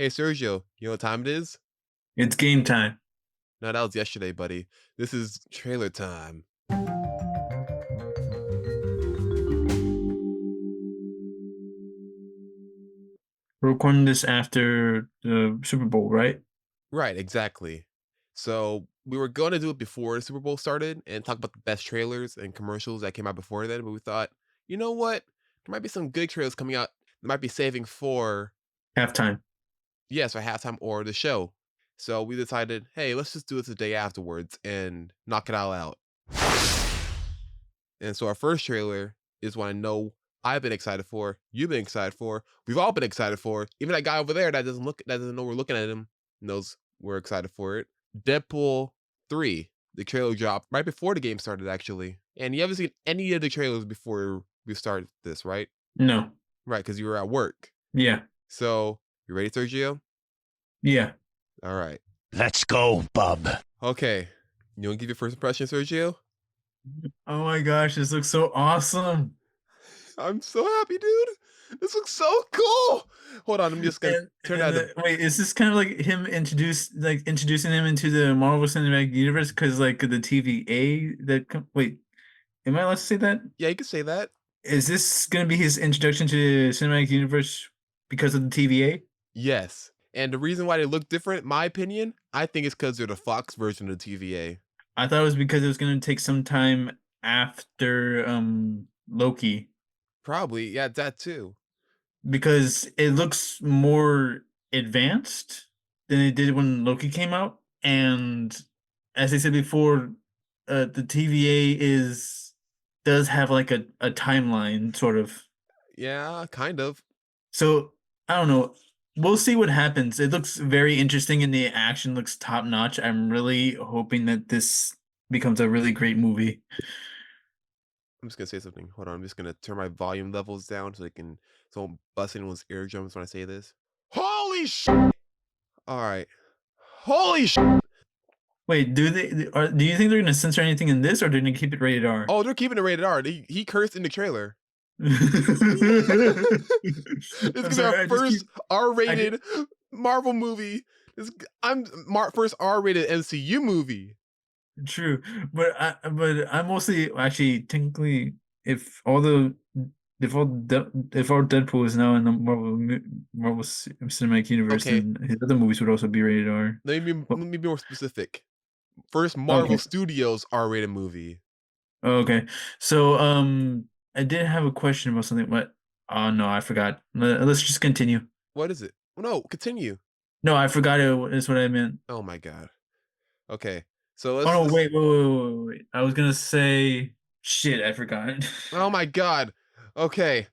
Hey Sergio, you know what time it is? It's game time. No, that was yesterday, buddy. This is trailer time. We're recording this after the Super Bowl, right? Right, exactly. So we were going to do it before the Super Bowl started and talk about the best trailers and commercials that came out before then, but we thought, you know what? There might be some good trailers coming out that might be saving for, Halftime. yes, for halftime or the show. So we decided, hey, let's just do it the day afterwards and knock it all out. And so our first trailer is one I know I've been excited for, you've been excited for, we've all been excited for. Even that guy over there that doesn't know we're looking at him knows we're excited for it. Deadpool 3. The trailer dropped right before the game started actually. And you haven't seen any of the trailers before we started this, right? No. Right, because you were at work. Yeah. So you ready, Sergio? Yeah. All right. Let's go, bub. Okay. You want to give your first impression, Sergio? Oh my gosh, this looks so awesome. I'm so happy, dude. This looks so cool. Hold on, I'm just gonna turn And that. wait, is this kind of like him introducing him into the Marvel Cinematic Universe? Because like the TVA wait, am I allowed to say that? Yeah, you could say that. Is this gonna be his introduction to the Cinematic Universe because of the TVA? Yes. And the reason why they look different, my opinion, I think it's because they're the Fox version of the TVA. I thought it was because it was gonna take some time after Loki. Probably, yeah, that too. Because it looks more advanced than it did when Loki came out. And as I said before, the TVA is does have like a timeline sort of. Yeah, kind of. So I don't know. We'll see what happens. It looks very interesting and the action looks top notch. I'm really hoping that this becomes a really great movie. I'm just gonna say something. Hold on, I'm just gonna turn my volume levels down so so I don't bust anyone's eardrums when I say this. Holy sh! Alright. Holy sh! Wait, do you think they're gonna censor anything in this or they're gonna keep it rated R? Oh, they're keeping it rated R. He cursed in the trailer. I'm It's gonna be sorry, our first R-rated Marvel movie. First R-rated MCU movie. true, but I mostly actually technically if all Deadpool is now in the Marvel Cinematic Universe, Okay, then his other movies would also be rated R. let Well, me be more specific. First Marvel okay, Studios R-rated movie. okay. So I did have a question about something, but oh no, I forgot. Let's just continue. What is it? No, continue. No, I forgot it is what I meant. Oh my god. Okay, so Oh let's no, just. wait. I was gonna say shit. I forgot. Oh my god. Okay,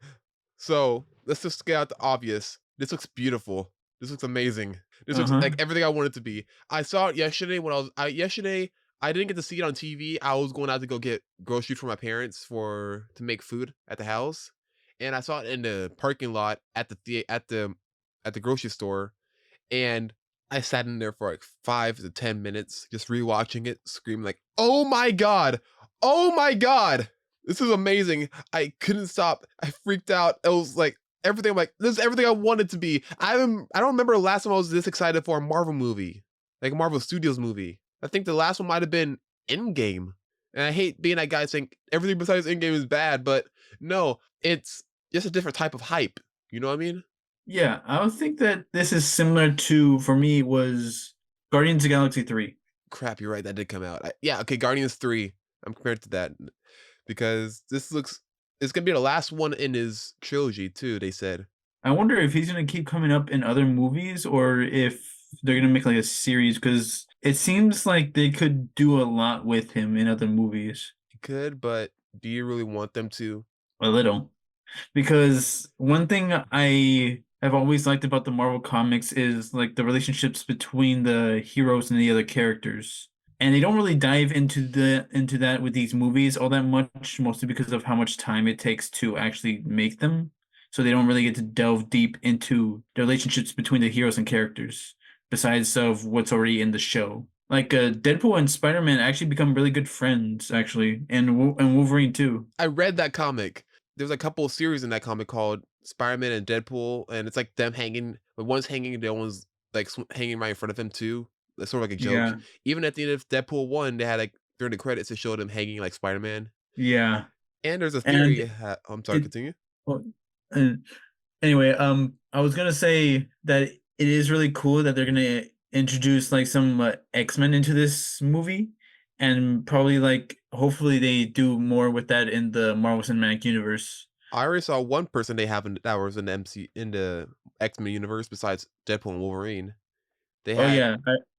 so let's just get out the obvious. This looks beautiful. This looks amazing. This looks Uh-huh. like everything I want it to be. I saw it yesterday when yesterday I didn't get to see it on TV. I was going out to go get groceries for my parents to make food at the house, and I saw it in the parking lot at the grocery store, and I sat in there for like 5 to 10 minutes just rewatching it, screaming like, "Oh my god! Oh my god! This is amazing." I couldn't stop. I freaked out. It was like everything. I'm like, this is everything I wanted to be. I don't remember the last time I was this excited for a Marvel movie, like a Marvel Studios movie. I think the last one might have been Endgame. And I hate being that guy saying everything besides Endgame is bad, but no, it's just a different type of hype. You know what I mean? Yeah, I would think that this is similar to, for me, was Guardians of the Galaxy 3. Crap, you're right. That did come out. Yeah, okay, Guardians 3. I'm compared to that because it's gonna be the last one in his trilogy too, they said. I wonder if he's gonna keep coming up in other movies or if they're gonna make like a series because it seems like they could do a lot with him in other movies. He could, but do you really want them to? A little. Because one thing I have always liked about the Marvel comics is like the relationships between the heroes and the other characters. And they don't really dive into that with these movies all that much, mostly because of how much time it takes to actually make them. So they don't really get to delve deep into the relationships between the heroes and characters, besides of what's already in the show. Like Deadpool and Spider-Man actually become really good friends, actually, and Wolverine too. I read that comic. There's a couple of series in that comic called Spider-Man and Deadpool, and it's like them hanging. But one's hanging, the other one's like hanging right in front of him too. That's sort of like a joke. Yeah, Even at the end of Deadpool one, they had like during the credits, it showed him hanging like Spider-Man. yeah, And there's a and theory. I'm sorry, it. continue. Well, and anyway, I was gonna say that it is really cool that they're gonna introduce like some X-Men into this movie, and probably like hopefully they do more with that in the Marvel Cinematic Universe. I already saw one person they have that was in the in the X-Men universe besides Deadpool and Wolverine. They Oh had yeah,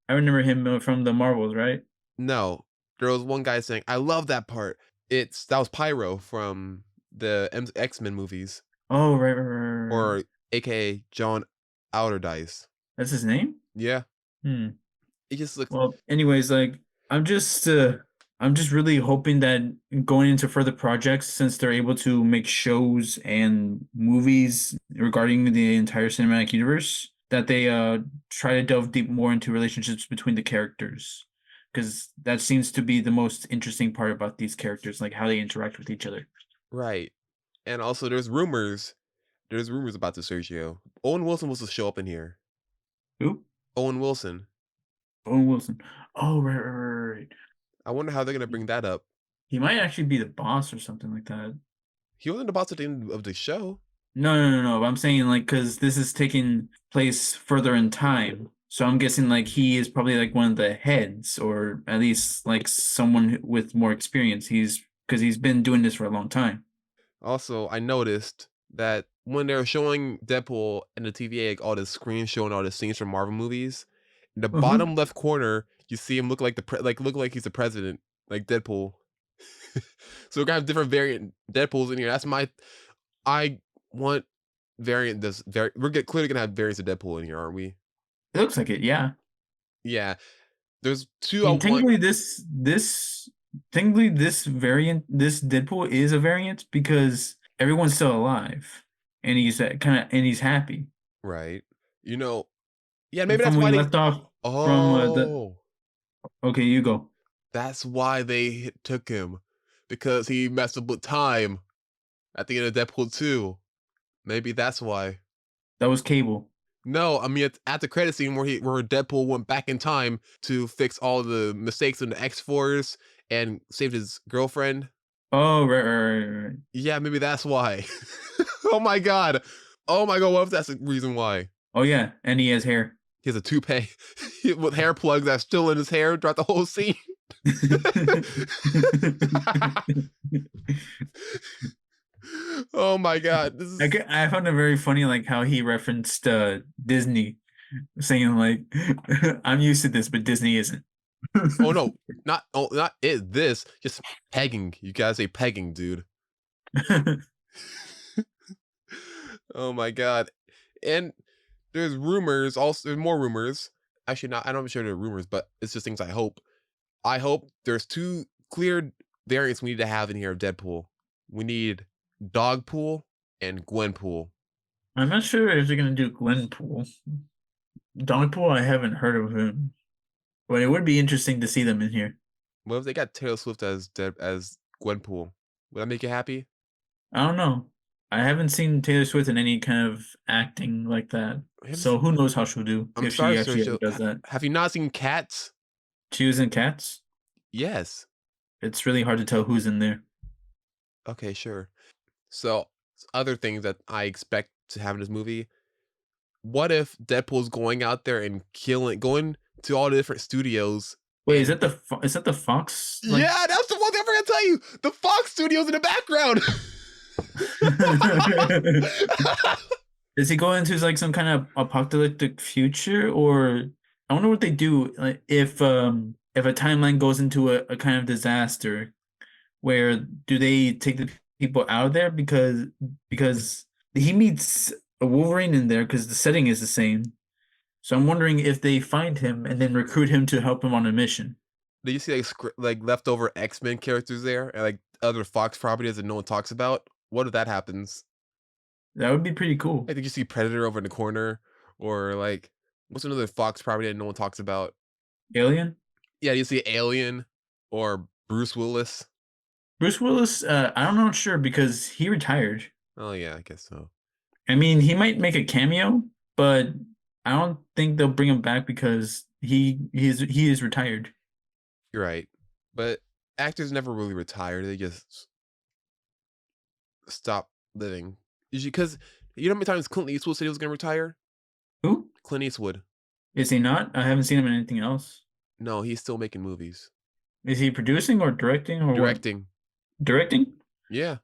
I remember him from the Marvels, right? no. There was one guy saying, "I love that part." That was Pyro from the X-Men movies, Oh right. or AKA John Outerdice. That's his name. Yeah, Hmm. it just looks Well, anyways, like I'm just uh I'm just really hoping that going into further projects, since they're able to make shows and movies regarding the entire cinematic universe, that they try to delve deep more into relationships between the characters. Because that seems to be the most interesting part about these characters, like how they interact with each other. right. And also, there's rumors. There's rumors about the Sergio. Owen Wilson was to show up in here. Who? Owen Wilson. Owen Wilson. Oh right. I wonder how they're gonna bring that up. He might actually be the boss or something like that. He wasn't about to the end of the show. No. I'm saying like because this is taking place further in time, so I'm guessing like he is probably like one of the heads, or at least like someone with more experience. He's because he's been doing this for a long time. Also, I noticed that when they were showing Deadpool in the TVA, like all the screens showing all the scenes from Marvel movies, in the Uh-huh. bottom left corner, you see him look like look like he's the president, like Deadpool. So we're gonna have different variant Deadpools in here. I want variant this very clearly gonna have variants of Deadpool in here, aren't we? It looks like it, yeah. Yeah. There's two I I mean, want. technically this variant, this Deadpool is a variant because everyone's still alive, and he's and he's happy. Right. You know, yeah, And maybe from that's when why we they left off from the oh, okay, you go. that's why they took him. Because he messed up with time at the end of Deadpool 2. Maybe that's why. That was Cable. No, I mean at the credit scene where Deadpool went back in time to fix all the mistakes in the X Force and saved his girlfriend. Oh, right. Yeah, maybe that's why. Oh my god. Oh my god, what if that's the reason why? Oh, yeah, and he has hair. He has a toupee with hair plugs that's still in his hair throughout the whole scene. Oh my god. This is I found it very funny, like, how he referenced, Disney, saying, like, "I'm used to this, but Disney isn't." oh no, not it this, just pegging. You gotta say pegging, dude. Oh my god. And there's rumors, also there's more rumors. Actually not I'm not sure they're rumors, but it's just things I hope. I hope there's two clear variants we need to have in here of Deadpool. We need Dogpool and Gwenpool. I'm not sure if they're gonna do Gwenpool. Dogpool, I haven't heard of him, but it would be interesting to see them in here. What if they got Taylor Swift as Gwenpool? Would that make you happy? I don't know. I haven't seen Taylor Swift in any kind of acting like that, I haven't so seen, who knows how she'll do I'm if sorry, she actually ever Sergio. does that. Have you not seen Cats? She was in Cats. Yes. It's really hard to tell who's in there. Okay, sure. So, other things that I expect to have in this movie. What if Deadpool's going out there and going to all the different studios Wait, and is that the Fox, like yeah, that's the one thing I forgot to tell you. The Fox Studios in the background. Does he go into like some kind of apocalyptic future, or I wonder what they do, like if a timeline goes into a kind of disaster, where do they take the people out of there because he meets a Wolverine in there because the setting is the same. So I'm wondering if they find him and then recruit him to help him on a mission. Do you see like like leftover X-Men characters there and like other Fox properties that no one talks about? What if that happens? That would be pretty cool. Like, did you see Predator over in the corner, or like what's another Fox property that no one talks about? Alien? Yeah, you see Alien or Bruce Willis. Bruce Willis, I'm not sure because he retired. Oh yeah, I guess so. I mean, he might make a cameo, but I don't think they'll bring him back because he is retired. You're right. But actors never really retire. They just stop living. Usually, because you know how many times Clint Eastwood said he was going to retire? Who Clint Eastwood. is he not? I haven't seen him in anything else. No, he's still making movies. Is he producing or directing or what? Directing. Directing? Yeah.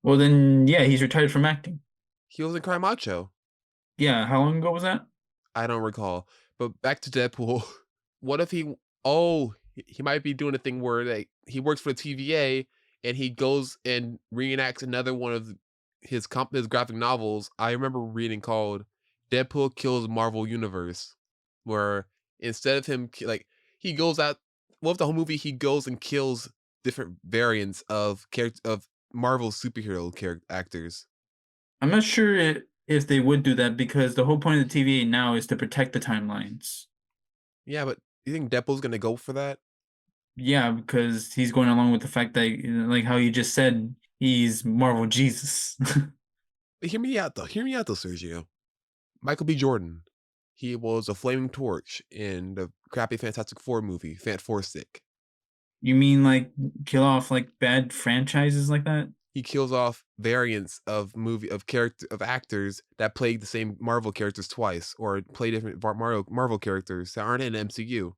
Well, then, yeah, he's retired from acting. He was in Cry Macho. Yeah, how long ago was that? I don't recall. But back to Deadpool. What if he oh, he might be doing a thing where he works for the TVA and he goes and reenacts another one of his graphic novels. I remember reading called Deadpool Kills Marvel Universe, where instead of him he goes out well the whole movie he goes and kills different variants of character of Marvel superhero character actors. I'm not sure if they would do that because the whole point of the TVA now is to protect the timelines. Yeah, but you think Deadpool's gonna go for that? Yeah, because he's going along with the fact that, like how you just said, he's Marvel Jesus. But hear me out though. Hear me out though, Sergio. Michael B. Jordan. He was a flaming torch in the crappy Fantastic Four movie, Fant Four Stick. You mean like kill off like bad franchises like that? He kills off variants of movie of character of actors that played the same Marvel characters twice, or play different Marvel characters that aren't in the MCU.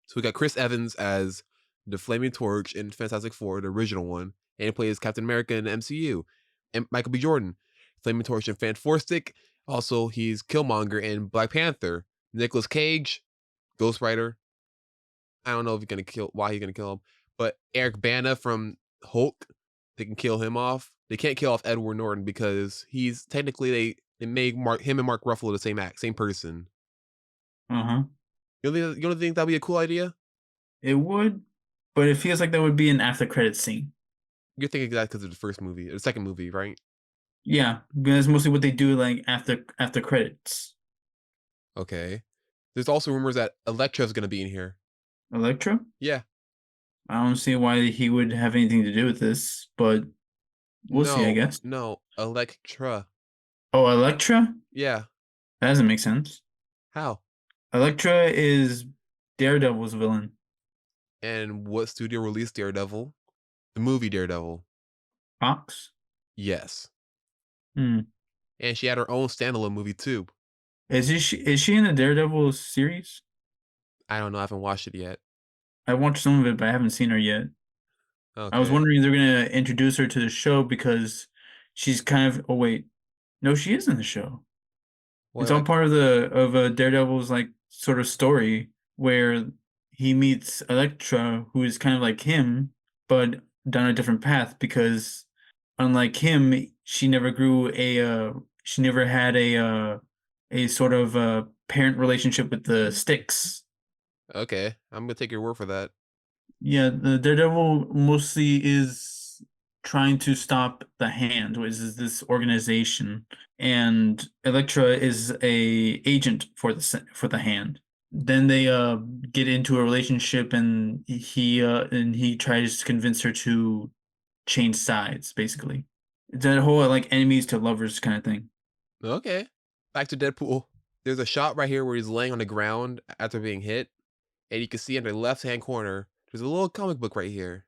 So we got Chris Evans as the Flaming Torch in Fantastic Four, the original one, and he plays Captain America in the MCU. And Michael B. Jordan, Flaming Torch in Fan Four Stick. Also, he's Killmonger in Black Panther. Nicolas Cage, Ghost Rider. I don't know if he's gonna kill why he's gonna kill him, but Eric Bana from Hulk, they can kill him off. They can't kill off Edward Norton because he's technically they made him and Mark Ruffalo the same person. Uh-huh. You don't think that'd be a cool idea? It would, but it feels like that would be an after credit scene. You're thinking that because of the first movie, or the second movie, right? Yeah, because mostly what they do like after credits. Okay. There's also rumors that Elektra's gonna be in here. Electro? Yeah. I don't see why he would have anything to do with this, but we'll see, I No, guess. no, Elektra. Oh, Electra? Yeah. That doesn't make sense. How? Electra is Daredevil's villain. And what studio released Daredevil? The movie Daredevil. Fox? Yes. Hmm. And she had her own standalone movie too. Is she in the Daredevil series? I don't know. I haven't watched it yet. I watched some of it, but I haven't seen her yet. I was Okay. wondering if they're gonna introduce her to the show because she's kind of. Oh wait, no, she is in the show. It's Well, all part of a Daredevil's like sort of story where he meets Elektra, who is kind of like him, but down a different path because unlike him, she never had a sort of parent relationship with the sticks. okay. I'm gonna take your word for that. Yeah, the Daredevil mostly is trying to stop the Hand, which is this organization, and Elektra is a agent for for the Hand. Then they get into a relationship, and he tries to convince her to change sides, basically. It's that whole like enemies to lovers kind of thing. Okay. Back to Deadpool. There's a shot right here where he's laying on the ground after being hit, and you can see in the left hand corner, there's a little comic book right here.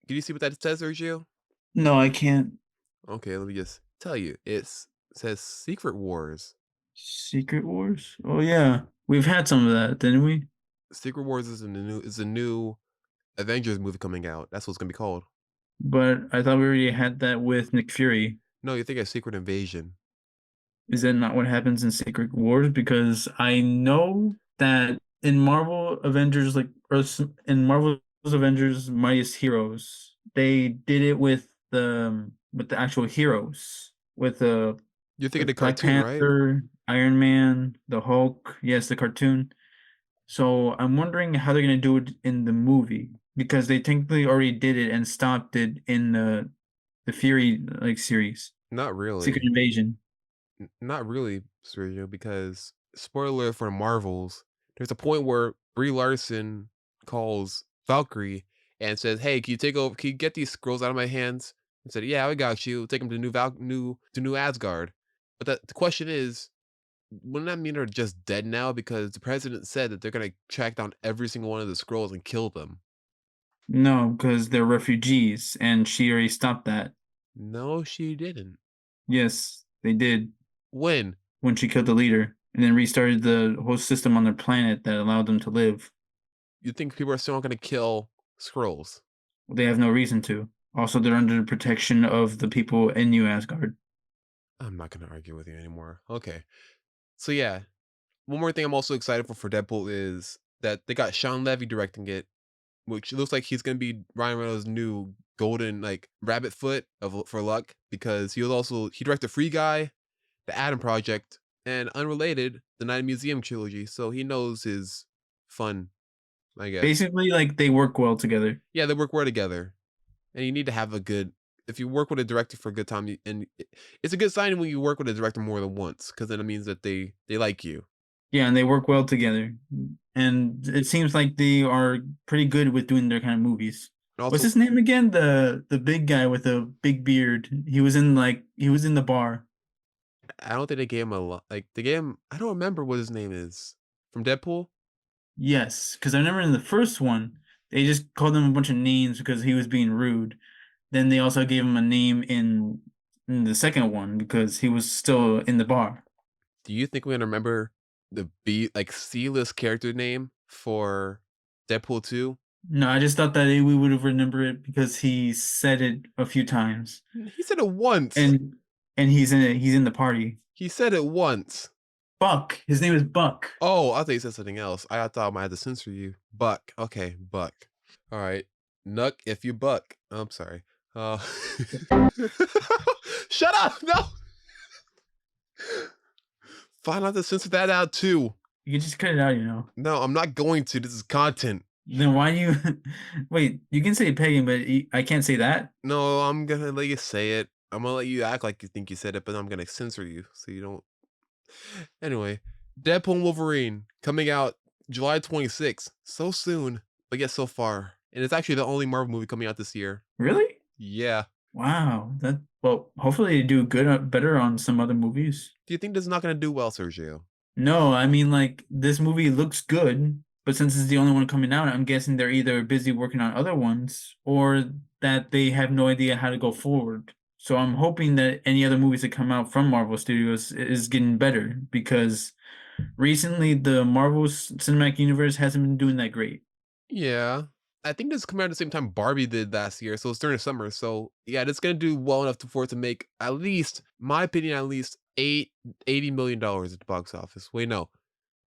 Can you see what that says, Sergio? No, I can't. Okay, let me just tell you. It says Secret Wars. Secret Wars? Oh yeah, we've had some of that, didn't we? Secret Wars is a new Avengers movie coming out. That's what it's gonna be called. But I thought we already had that with Nick Fury. No, you think of Secret Invasion. Is that not what happens in Secret Wars? Because I know that in Marvel Avengers, in Marvel's Avengers Mightiest Heroes, they did it with the actual heroes, You're thinking with the Black cartoon, right? Panther, Iron Man, the Hulk. Yes, the cartoon. So I'm wondering how they're gonna do it in the movie because they technically already did it and stopped it in the Fury like series, Not Secret really. Invasion. Not really, Sergio, because spoiler for the Marvels, there's a point where Brie Larson calls Valkyrie and says, "Hey, can you take over? Can you get these scrolls out of my hands?" And said, "Yeah, I got you. Take them to New Asgard." But the question is, wouldn't that mean they're just dead now? Because the president said that they're gonna track down every single one of the Skrulls and kill them. No, because they're refugees, and she already stopped that. No, she didn't. Yes, they did When? when she killed the leader, and then restarted the whole system on their planet that allowed them to live. You think people are still not gonna kill Skrulls? They have no reason to. Also, they're under the protection of the people in New Asgard. I'm not gonna argue with you anymore. Okay. So yeah, one more thing I'm also excited for Deadpool is that they got Sean Levy directing it, which looks like he's gonna be Ryan Reynolds' new golden like rabbit foot of for luck because he directed Free Guy, The Adam Project, and unrelated, the Night Museum trilogy. So he knows his fun, I guess. Basically, like they work well together. Yeah, they work well together, and you need to have a good. If you work with a director for a good time, it's a good sign when you work with a director more than once, because then it means that they like you. Yeah, and they work well together. And it seems like they are pretty good with doing their kind of movies. And What's also, his name again? The big guy with the big beard. He was in the bar. I don't think they gave him a lot. Like they gave him. I don't remember what his name is from Deadpool. Yes, because I remember in the first one, they just called him a bunch of names because he was being rude. Then they also gave him a name in the second one because he was still in the bar. Do you think we're gonna remember the B like C-list character name for Deadpool 2? No, I just thought that we would have remembered it because he said it a few times, He said it once. and he's in it. He's in the party. He said it once. Buck. His name is Buck. Oh, I thought you said something else. I thought I might have to censor you. Buck. Okay, Buck. All right. Nuck if you buck. I'm sorry. Uh Shut up. No. Fine, I have to censor that out too. You can just cut it out, you know. No, I'm not going to. This is content. Then why do you wait? You can say pagan, but I can't say that. No, I'm gonna let you say it. I'm gonna let you act like you think you said it, but I'm gonna censor you so you don't. Anyway, Deadpool and Wolverine coming out July 26th. So soon, but yet so far. And it's actually the only Marvel movie coming out this year. Really? Yeah. Wow. That well, hopefully they do good, better on some other movies. Do you think this is not gonna do well, Sergio? No, I mean like this movie looks good, but since it's the only one coming out, I'm guessing they're either busy working on other ones or that they have no idea how to go forward. So I'm hoping that any other movies that come out from Marvel Studios is getting better because recently the Cinematic Universe hasn't been doing that great. Yeah. I think this is coming out at the same time Barbie did last year, so it's during the summer. So yeah, it's gonna do well enough for it to make at least, my opinion, at least $80 million at the box office. Wait, no,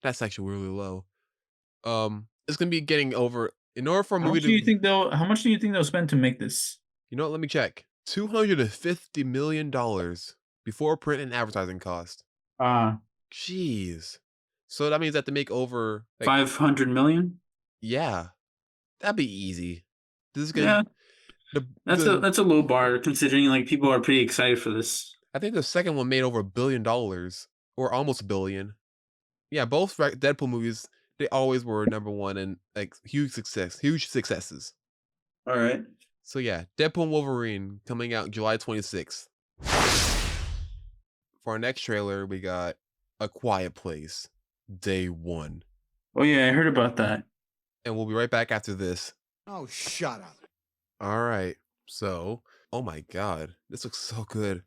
that's actually really low. It's gonna be getting over in order for a movie to, How much do you think they'll spend to make this? you know what, let me check. $250 million before print and advertising cost. Uh Jeez. So that means that to make over like, 500 million? yeah, that'd be easy. This is good. Yeah, that's a low bar considering like people are pretty excited for this. I think the second one made over $1 billion or almost a billion. Yeah, both Deadpool movies, they always were number one and like huge successes. All right. So yeah, Deadpool and Wolverine coming out July 26th. For our next trailer, we got A Quiet Place, Day 1. Oh yeah, I heard about that. And we'll be right back after this. Oh, shut up. All right. So, oh my God, this looks so good.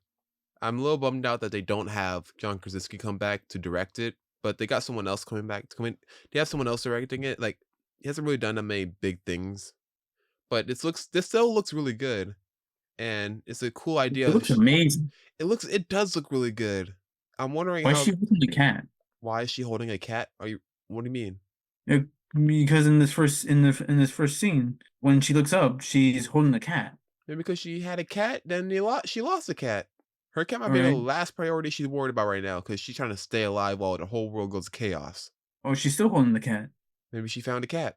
I'm a little bummed out that they don't have John Krasinski come back to direct it, but they got someone else coming back to come in. They have someone else directing it. Like he hasn't really done that many big things, but this still looks really good, and it's a cool idea. It looks amazing. It does look really good. I'm wondering Why is she holding the cat? why is she holding a cat? What do you mean? It, because in this first scene, when she looks up, she's holding the cat. Maybe because she had a cat, then she lost the cat. Her cat might All be the right. last priority she's worried about right now because she's trying to stay alive while the whole world goes to chaos. Oh, she's still holding the cat. Maybe she found a cat.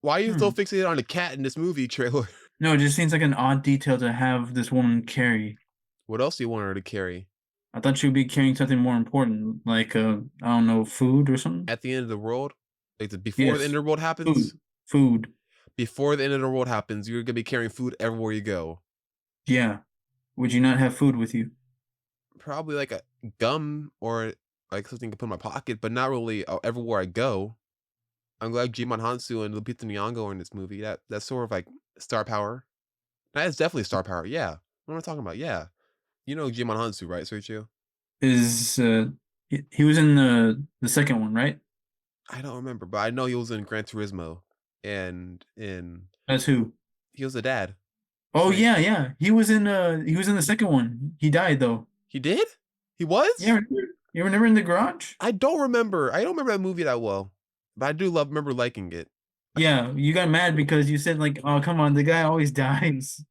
Why are you so fixated on the cat in this movie trailer? No, it just seems like an odd detail to have this woman carry. What else do you want her to carry? I thought she would be carrying something more important, like I don't know, food or something. At the end of the world? Like before the end of the world happens? Food. Before the end of the world happens, you're gonna be carrying food everywhere you go. Yeah. Would you not have food with you? Probably like a gum or like something to put in my pocket, but not really everywhere I go. I'm glad Jimon Hansu and Lupita Nyong'o are in this movie. That's sort of like star power. That is definitely star power. Yeah, what am I talking about? Yeah, you know Jimon Hansu, right, Sergio? Is he was in the second one, right? I don't remember, but I know he was in Gran Turismo, and in That's who. he was the dad. Oh Right? yeah, yeah. He was in the second one. He died though. He did? He Yeah, was? you remember in the garage? I don't remember. I don't remember that movie that well, but I do love remember liking it. Yeah, you got mad because you said like, "Oh, come on, the guy always dies."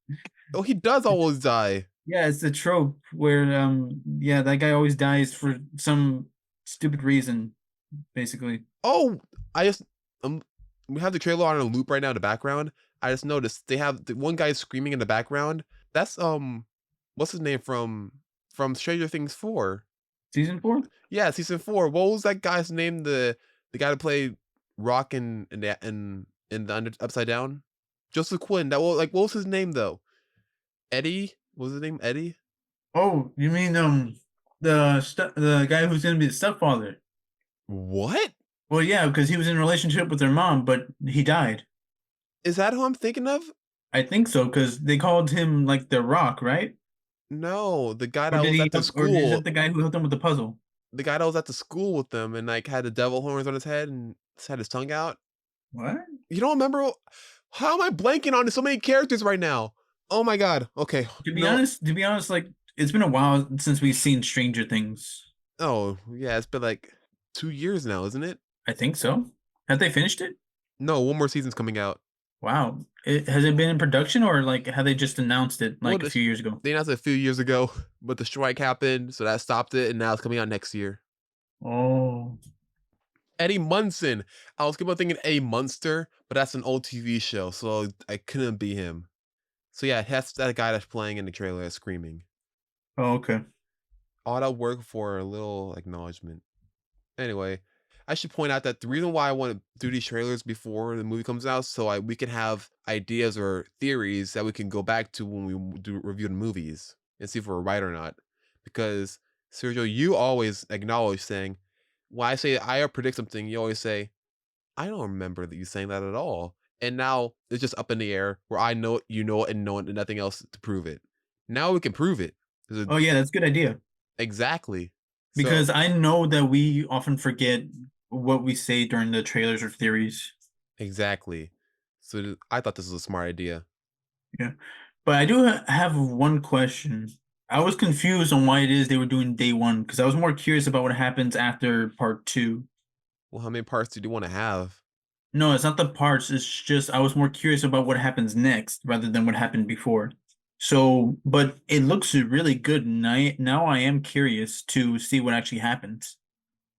Oh, he does always die. Yeah, it's the trope where yeah, that guy always dies for some stupid reason, basically. Oh, I just um, we have the trailer on a loop right now in the background. I just noticed they have the one guy screaming in the background. That's what's his name from Stranger Things 4? Season 4? Yeah, season 4. What was that guy's name? The guy to play Rock in the Upside Down? Joseph Quinn. That was like what was his name though? Eddie? What was his name? Eddie? Oh, you mean the guy who's gonna be the stepfather? What? Well, yeah, because he was in a relationship with their mom, but he died. Is that who I'm thinking of? I think so, because they called him like the Rock, right? No, the guy Or that did was he at the help, or is that school. the guy who helped him with the puzzle? The guy that was at the school with them and like had the devil horns on his head and had his tongue out. What? You don't remember? How am I blanking on so many characters right now? Oh my god. Okay. No. To be honest, like it's been a while since we've seen Stranger Things. Oh, yeah, it's been like 2 years now, isn't it? I think so. Have they finished it? No, one more season's coming out. Wow. Has it been in production or like have they just announced it Well, like a few years ago? they announced it a few years ago, but the strike happened, so that stopped it, and now it's coming out next year. Oh. Eddie Munson. I was keep on thinking Eddie Munster, but that's an old TV show, so I couldn't be him. So yeah, that's that guy that's playing in the trailer that's screaming. Oh, okay. All that work for a little acknowledgement. Anyway, I should point out that the reason why I want to do these trailers before the movie comes out, so we can have ideas or theories that we can go back to when we do review the movies and see if we're right or not. Because Sergio, you always acknowledge saying, when I say I predict something, you always say, I don't remember that you saying that at all. And now it's just up in the air where I know it, you know it, and no one and nothing else to prove it. Now we can prove it. Oh yeah, that's a good idea. Exactly. So Because I know that we often forget what we say during the trailers or theories. exactly. So I thought this was a smart idea. Yeah. But I do have one question. I was confused on why it is they were doing day one because I was more curious about what happens after part two. Well, how many parts do you want to have? No, it's not the parts. It's just I was more curious about what happens next rather than what happened before. So, but it looks really good, and now I am curious to see what actually happens.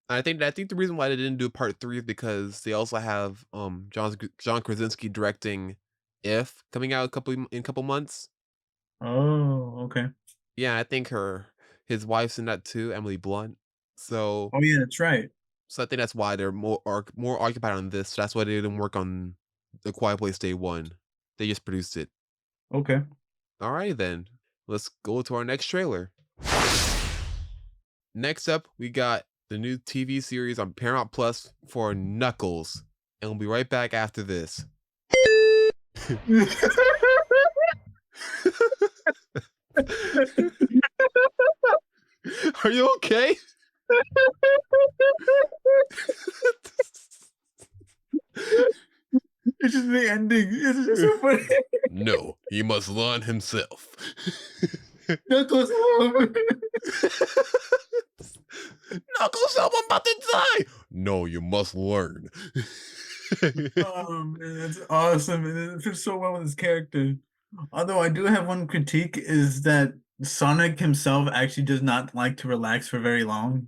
I think the reason why they didn't do part 3 is because they also have John Krasinski directing If coming out in a couple months. Oh, okay. Yeah, I think his wife's in that too, Emily Blunt. So Oh yeah, that's right. so I think that's why they're more occupied on this. That's why they didn't work on The Quiet Place Day 1. They just produced it. Okay. Alright then. Let's go to our next trailer. Next up, we got the new TV series on Paramount Plus for Knuckles. And we'll be right back after this. Are you okay? It's just the ending. It's just so funny. No, he must learn himself. Knuckles home. Knuckles, I'm about to die. No, you must learn. Oh man, that's awesome. And it fits so well with his character. Although I do have one critique is that Sonic himself actually does not like to relax for very long.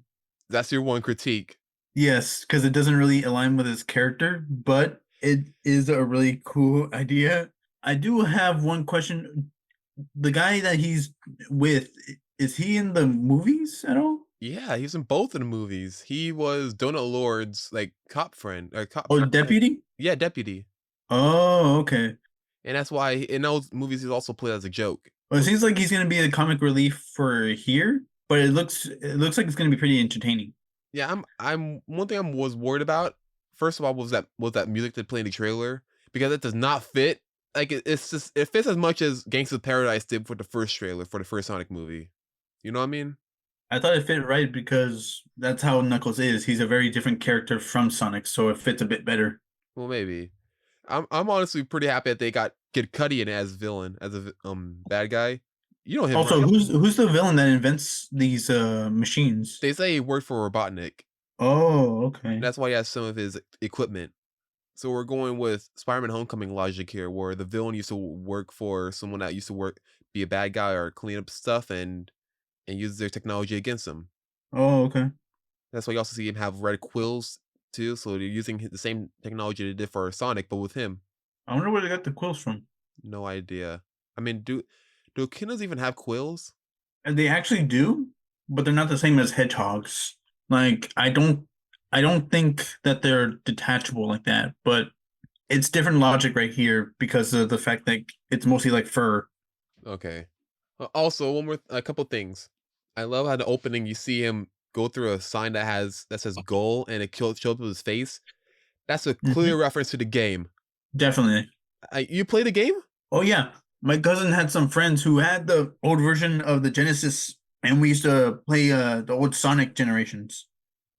That's your one critique. Yes, because it doesn't really align with his character, but it is a really cool idea. I do have one question. The guy that he's with, is he in the movies at all? Yeah, he's in both of the movies. He was Donut Lord's like cop friend or Oh, like, deputy? yeah, deputy. Oh, okay. And that's why in those movies he's also played as a joke. Well, it seems like he's gonna be the comic relief for here. but it looks like it's gonna be pretty entertaining. Yeah, I'm one thing I was worried about, first of all, was that music they play in the trailer, because it does not fit. Like, it's just it fits as much as Gangsta's Paradise did for the first trailer for the first Sonic movie. You know what I mean? I thought it fit right because that's how Knuckles is. He's a very different character from Sonic, so it fits a bit better. Well, maybe. I'm honestly pretty happy that they got Kid Cudi in as villain, as a bad guy. You know him, Also, right? who's the villain that invents these machines? They say he worked for Robotnik. Oh, okay. That's why he has some of his equipment. So we're going with Spider-Man Homecoming logic here, where the villain used to work for someone that used to be a bad guy or clean up stuff and use their technology against them. Oh, okay. That's why you also see him have red quills too. So they're using the same technology they did for Sonic, but with him. I wonder where they got the quills from. No idea. I mean, do echidnas even have quills? And they actually do, but they're not the same as hedgehogs. Like I don't think that they're detachable like that, but it's different logic right here because of the fact that it's mostly like fur. Okay. Also, a couple things. I love how the opening you see him go through a sign that says "goal" and it shows up his face. That's a clear Mhm. reference to the game. Definitely. You play the game? Oh yeah. My cousin had some friends who had the old version of the Genesis and we used to play the old Sonic generations.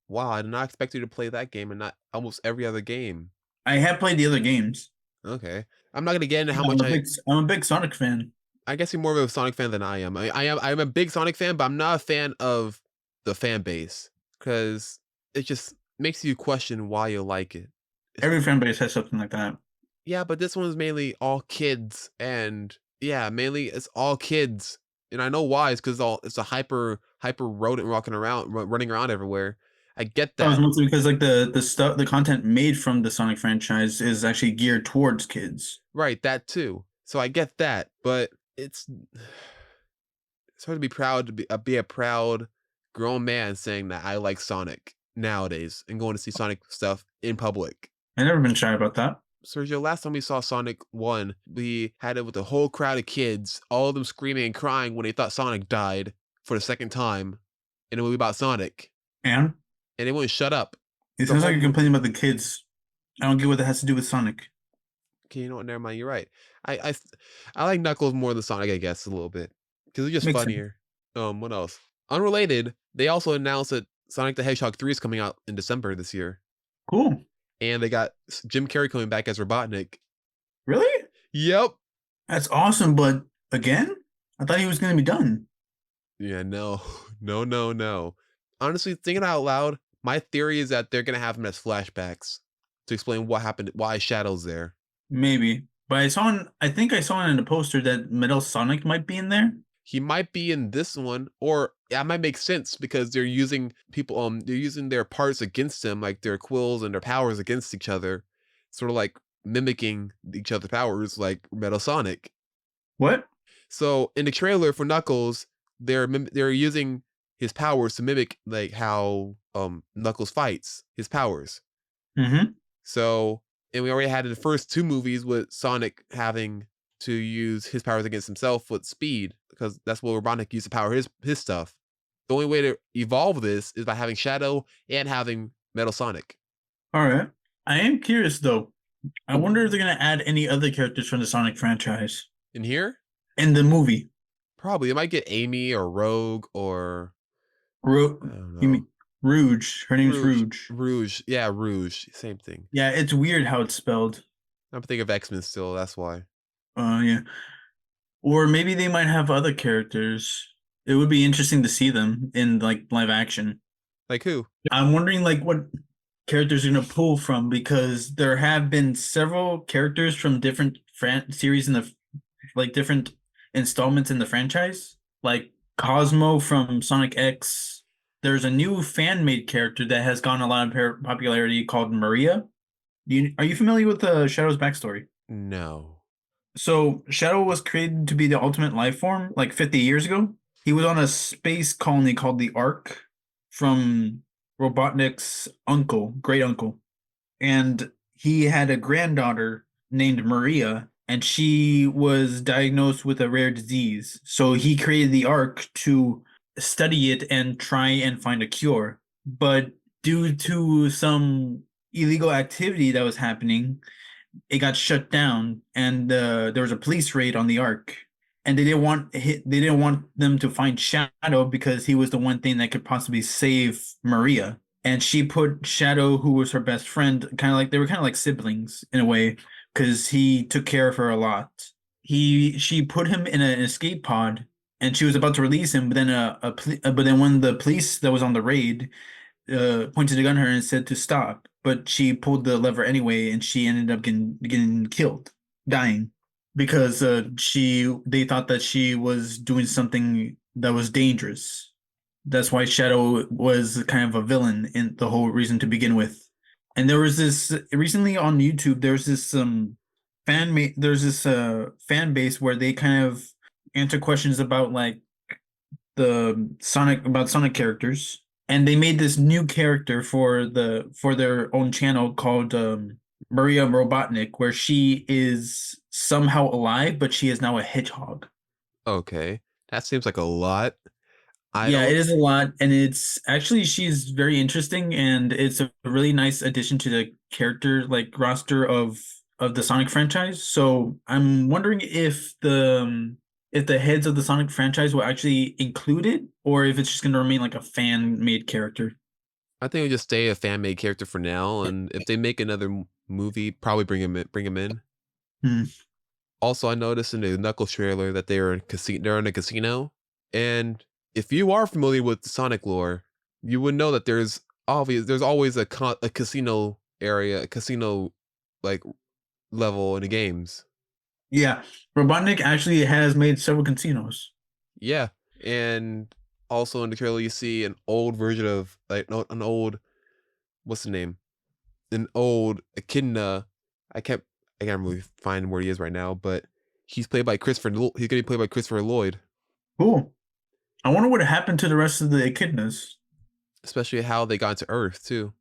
Wow, I did not expect you to play that game and not almost every other game. I have played the other games. Okay. I'm not gonna get into how Yeah, much I'm a big Sonic fan. I guess you're more of a Sonic fan than I am. I'm a big Sonic fan, but I'm not a fan of the fan base because it just makes you question why you like it. It's, Every fan base has something like that. yeah, but this one's mainly all kids, and yeah, mainly it's all kids, and I know why. It's because all it's a hyper rodent walking around, running around everywhere. I get That was that, mostly because like the content made from the Sonic franchise is actually geared towards kids. right? That too. So I get that, but it's hard to be proud to be a proud grown man saying that I like Sonic nowadays and going to see Sonic stuff in public. I've never been shy about that. Sergio, last time we saw Sonic 1, we had it with a whole crowd of kids, all of them screaming and crying when they thought Sonic died for the second time in a movie about Sonic. And And they wouldn't shut up. it The sounds like whole you're movie. complaining about the kids. I don't get what that has to do with Sonic. Okay, you know what? Never mind. You're right. I, I, s- I like Knuckles more than Sonic, I guess, a little bit. Because they're just Makes sense. funnier. What else? Unrelated, they also announced that Sonic the Hedgehog 3 is coming out in December this year. Cool. And they got Jim Carrey coming back as Robotnik. Really? Yep. That's awesome. But again, I thought he was going to be done. Yeah, no. No, no, no. Honestly, thinking out loud, my theory is that they're gonna have him as flashbacks to explain what happened, why Shadow's there. Maybe. But I think I saw in the poster that Metal Sonic might be in there. He might be in this one, or that might make sense because they're using their parts against him, like their quills and their powers against each other, sort of like mimicking each other's powers, like Metal Sonic. What? So in the trailer for Knuckles, they're using his powers to mimic like how Knuckles fights his powers. Mm-hmm. So and we already had in the first two movies with Sonic having to use his powers against himself with speed because that's what Robotnik used to power his stuff. The only way to evolve this is by having Shadow and having Metal Sonic. All right. I am curious though. I wonder if they're going to add any other characters from the Sonic franchise In here, in the movie. probably it might get Amy or Rogue or I Ru- don't you know. mean Rouge? Her name's Rouge. Rouge. Rouge. Yeah, Rouge. Same thing. Yeah, it's weird how it's spelled. I'm thinking of X-Men still, that's why. Yeah. Or maybe they might have other characters. It would be interesting to see them in like live action. Like who? I'm wondering like what characters are gonna pull from because there have been several characters from different series in the like different installments in the franchise, like Cosmo from Sonic X. There's a new fan made character that has gotten a lot of popularity called Maria. Are you familiar with Shadow's backstory? No. So Shadow was created to be the ultimate life form like 50 years ago. He was on a space colony called the Ark from Robotnik's uncle, great uncle. And he had a granddaughter named Maria, and she was diagnosed with a rare disease. So he created the Ark to study it and try and find a cure. But due to some illegal activity that was happening, it got shut down, and there was a police raid on the Ark. And they didn't want them to find Shadow because he was the one thing that could possibly save Maria. And she put Shadow, who was her best friend, kind of like they were kind of like siblings in a way, because he took care of her a lot. She put him in an escape pod, and she was about to release him, but then but then when the police that was on the raid pointed a gun at her and said to stop, but she pulled the lever anyway, and she ended up getting killed, dying, because they thought that she was doing something that was dangerous. That's why Shadow was kind of a villain in the whole reason to begin with. And there was this recently on YouTube. There's this fan base where they kind of answer questions about like Sonic characters, and they made this new character for their own channel called Maria Robotnik, where she is somehow alive, but she is now a hedgehog. Okay, that seems like a lot. I Yeah, don't. it is a lot, and it's actually she's very interesting, and it's a really nice addition to the character like roster of the Sonic franchise. So I'm wondering if the heads of the Sonic franchise will actually include it, or if it's just going to remain like a fan made character. I think we just stay a fan made character for now, and if they make another movie, probably bring him in. Bring him in. Hmm. Also, I noticed in the Knuckles trailer that they're in a casino, and if you are familiar with Sonic lore, you would know that there's always a casino area, a casino like level in the games. Yeah, Robotnik actually has made several casinos. Yeah, and also in the trailer you see an old version of like no, an old what's the name? An old echidna. I can't I can't really find where he is right now, but he's played by he's gonna be played by Christopher Lloyd. Cool. I wonder what happened to the rest of the echidnas. Especially how they got to Earth too.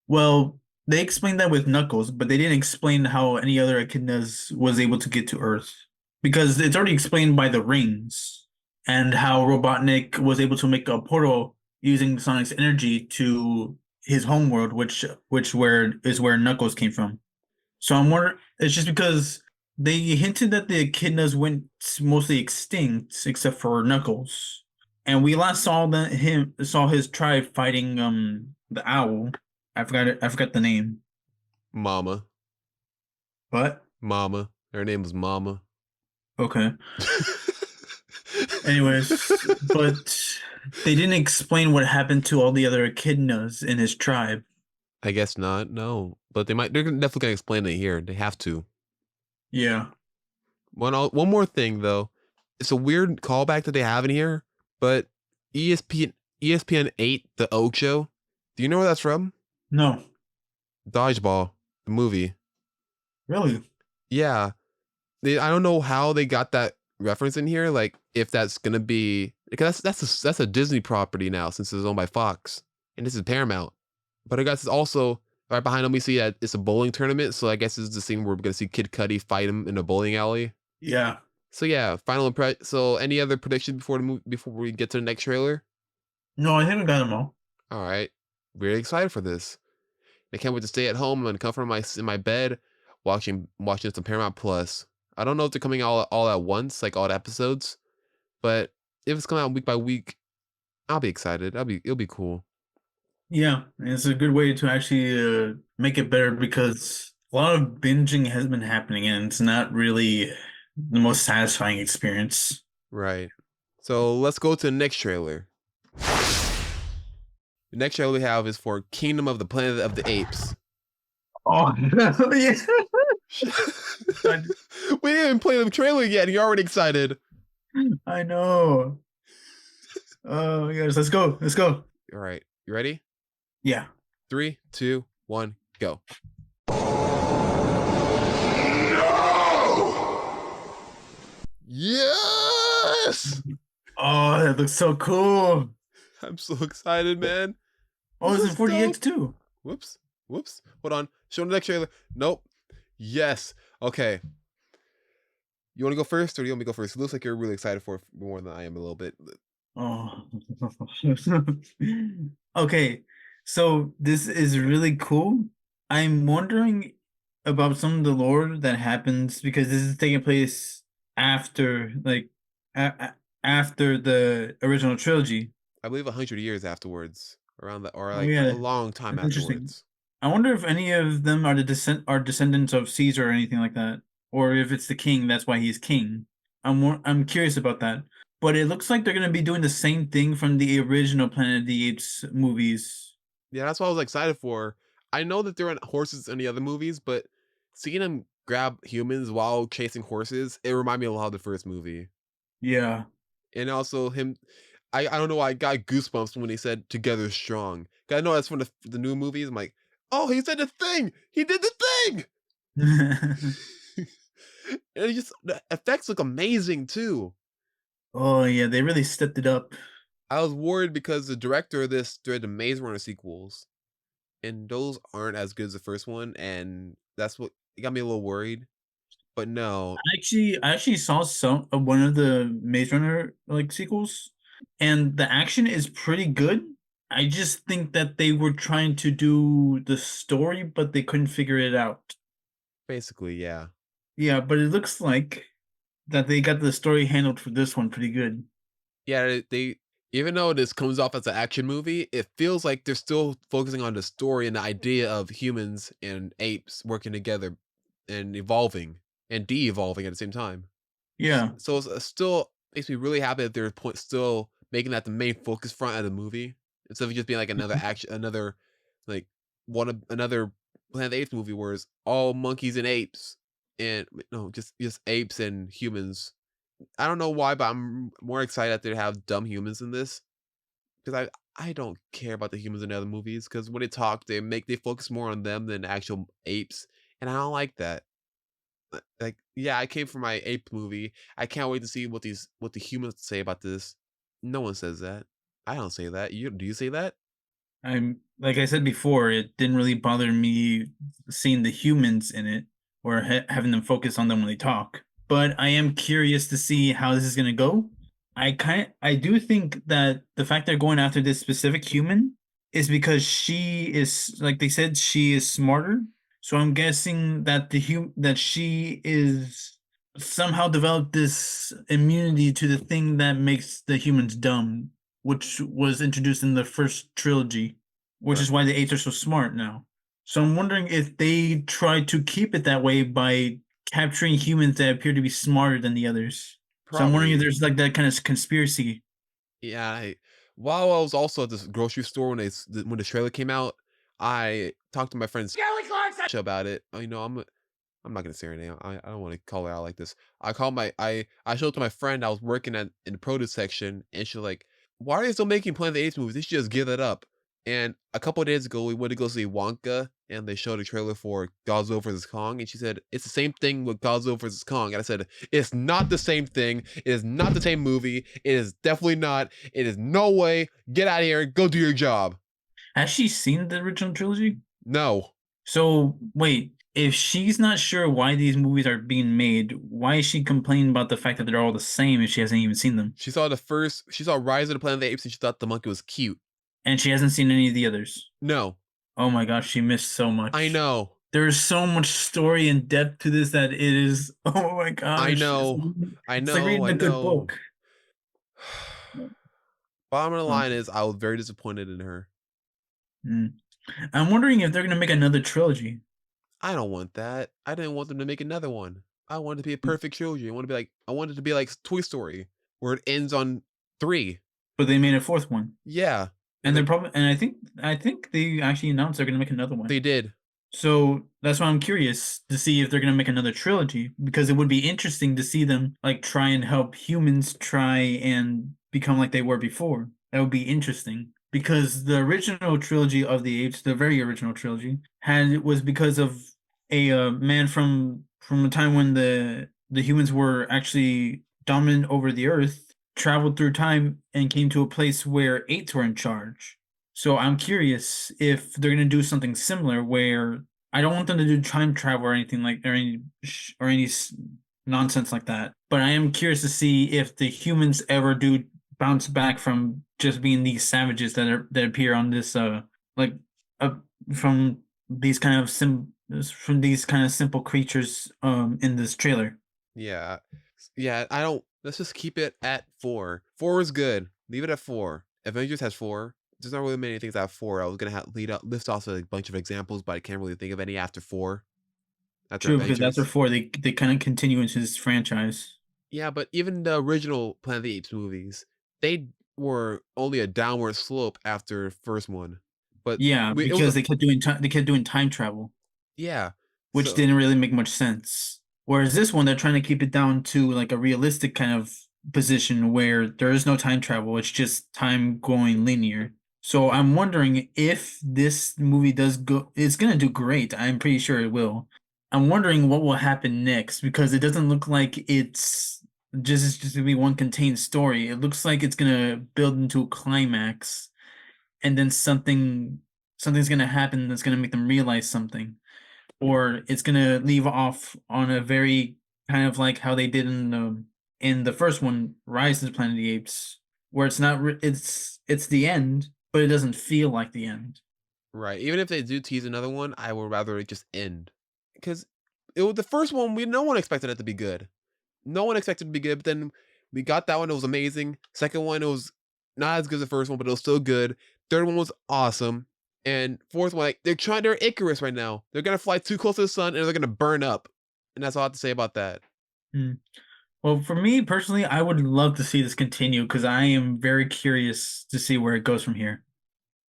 Well, they explained that with Knuckles, but they didn't explain how any other echidnas was able to get to Earth. Because it's already explained by the rings and how Robotnik was able to make a portal using Sonic's energy to his homeworld, which is where Knuckles came from. So I'm wondering, it's just because they hinted that the echidnas went mostly extinct except for Knuckles. And we last saw his tribe fighting the owl. I forgot the name. Mama. But Mama. Her name was Mama. okay. Anyways, but they didn't explain what happened to all the other echidnas in his tribe. I guess not. No, but they're definitely gonna explain it here. They have to. Yeah. One more thing though, it's a weird callback that they have in here, but ESPN 8, the Ocho. Do you know where that's from? No. Dodgeball, the movie. Really? Yeah, I don't know how they got that reference in here. Like if that's gonna be because that's a Disney property now since it's owned by Fox and this is Paramount. But I guess it's also right behind them. We see that it's a bowling tournament, so I guess it's the scene where we're gonna see Kid Cudi fight him in a bowling alley. Yeah. So yeah, final impression. So any other predictions before we get to the next trailer? No, I haven't got them all. All right, very excited for this. I can't wait to stay at home and comfort in my bed, watching some Paramount Plus. I don't know if they're coming all at once, like all the episodes, but if it's coming out week by week, I'll be excited. It'll be cool. Yeah, it's a good way to actually make it better because a lot of binging has been happening and it's not really the most satisfying experience. Right. So let's go to the next trailer. The next trailer we have is for Kingdom of the Planet of the Apes. Oh, yeah. We didn't even play the trailer yet, and you're already excited. I know. Oh, yes, let's go. Let's go. All right. You ready? Yeah. 3, 2, 1, go. Yes! Oh, that looks so cool. I'm so excited, man. Oh, it's in 40X too. Whoops. Hold on. Show the next trailer. Nope. Yes. Okay. You want to go first, or do you want me to go first? It looks like you're really excited for it more than I am a little bit. Oh. Okay, so this is really cool. I'm wondering about some of the lore that happens because this is taking place after, like, after the original trilogy. I believe 100 years afterwards, around that, or Oh like a yeah, long time that's interesting. afterwards. I wonder if any of them are descendants of Caesar or anything like that, or if it's the king. That's why he's king. I'm curious about that. But it looks like they're gonna be doing the same thing from the original Planet of the Apes movies. Yeah, that's what I was excited for. I know that there aren't horses in the other movies, but seeing him grab humans while chasing horses, it reminded me a lot of the first movie. Yeah. And also him, I don't know why I got goosebumps when he said "together strong." 'Cause I know that's from the new movies. I'm like, oh, he said the thing. He did the thing. And it just the effects look amazing too. Oh yeah, they really stepped it up. I was worried because the director of this directed Maze Runner sequels, and those aren't as good as the first one, and that's what it got me a little worried. But no, I actually saw some of one of the Maze Runner like sequels, and the action is pretty good. I just think that they were trying to do the story, but they couldn't figure it out. basically, yeah. Yeah, but it looks like that they got the story handled for this one pretty good. Yeah, they even though this comes off as an action movie, it feels like they're still focusing on the story and the idea of humans and apes working together and evolving and de-evolving at the same time. Yeah. So it's still makes me really happy that they're still making that the main focus front of the movie instead of just being like another Mhm. action, another like another Planet of the Apes movie where it's all monkeys and apes and no, just apes and humans. I don't know why, but I'm more excited that they have dumb humans in this because I don't care about the humans in the other movies because when they talk, they focus more on them than actual apes, and I don't like that. Like, yeah, I came from my ape movie. I can't wait to see what the humans say about this. No one says that. I don't say that. You do you say that? I'm like I said before, it didn't really bother me seeing the humans in it or having them focus on them when they talk. But I am curious to see how this is going to go. I do think that the fact they're going after this specific human is because she is, like they said, she is smarter. So I'm guessing that that she is somehow developed this immunity to the thing that makes the humans dumb, which was introduced in the first trilogy, which Right. is why the apes are so smart now. So I'm wondering if they try to keep it that way by capturing humans that appear to be smarter than the others. So I'm wondering if Probably. there's like that kind of conspiracy. Yeah. While I was also at this grocery store when the trailer came out, I talked to my friend about it. You know, I'm not gonna say her name. I don't want to call her out like this. I showed it to my friend I was working at in the produce section, and she's like, "Why are they still making Planet of the Apes movies? They should just give it up." And a couple of days ago, we went to go see Wonka, and they showed a trailer for Godzilla vs Kong, and she said it's the same thing with Godzilla vs Kong, and I said it's not the same thing. It is not the same movie. It is definitely not. It is no way. Get out of here. Go do your job. Has she seen the original trilogy? No. So wait, if she's not sure why these movies are being made, why is she complaining about the fact that they're all the same if she hasn't even seen them? She saw Rise of the Planet of the Apes, and she thought the monkey was cute. And she hasn't seen any of the others. No. Oh my gosh, she missed so I much. know. There's so much story and depth to this that it is oh my I gosh. know. I It's like know. reading I a good know. book. Bottom of the Um, line is I was very disappointed in her. mm. I'm wondering if they're gonna make another trilogy. I don't want that. I didn't want them to make another one. I want it to be a perfect trilogy. I want it to be like Toy Story, where it ends on 3. But they made a fourth one. Yeah. And And they're like probably and I think they actually announced they're gonna make another one. they did. So that's why I'm curious to see if they're gonna make another trilogy because it would be interesting to see them like try and help humans try and become like they were before. That would be interesting because the original trilogy of the Apes, the very original trilogy, had was because of a man from a time when the humans were actually dominant over the Earth, traveled through time and came to a place where apes were in charge. So I'm curious if they're gonna do something similar where I don't want them to do time travel or anything like or any nonsense like that. But I am curious to see if the humans ever do bounce back from just being these savages that appear on this like uh from these kind of from these kind of simple creatures in this trailer. Yeah. Yeah, I don't let's just keep it at 4. 4 is good. Leave it at 4. Avengers has 4. There's not really many things that have 4. I was gonna list off a bunch of examples, but I can't really think of any after 4, after True, because after Avengers. four they kind of continue into this franchise. Yeah, but even the original Planet of the Apes movies, they were only a downward slope after first one. But Yeah, it was because a they kept doing time travel, yeah. which So didn't really make much sense. Whereas this one, they're trying to keep it down to like a realistic kind of position where there is no time travel. It's just time going linear. So I'm wondering if this movie does go, it's gonna do great. I'm pretty sure it will. I'm wondering what will happen next because it doesn't look like it's just gonna be one contained story. It looks like it's gonna build into a climax, and then something's gonna happen that's gonna make them realize something, or it's gonna leave off on a very kind of like how they did in the first one, Rise of the Planet of the Apes, where it's not it's the end, but it doesn't feel like the end. right, even if they do tease another one, I would rather it just end. Because it was the first one, we no one expected it to be good. No one expected it to be good, but then we got that one, it was amazing. Second one, it was not as good as the first one, but it was still good. Third one was awesome. And fourth one, like they're Icarus right now. They're gonna fly too close to the sun and they're gonna burn up. And that's all I have to say about that. Mm. Well, for me personally, I would love to see this continue because I am very curious to see where it goes from here.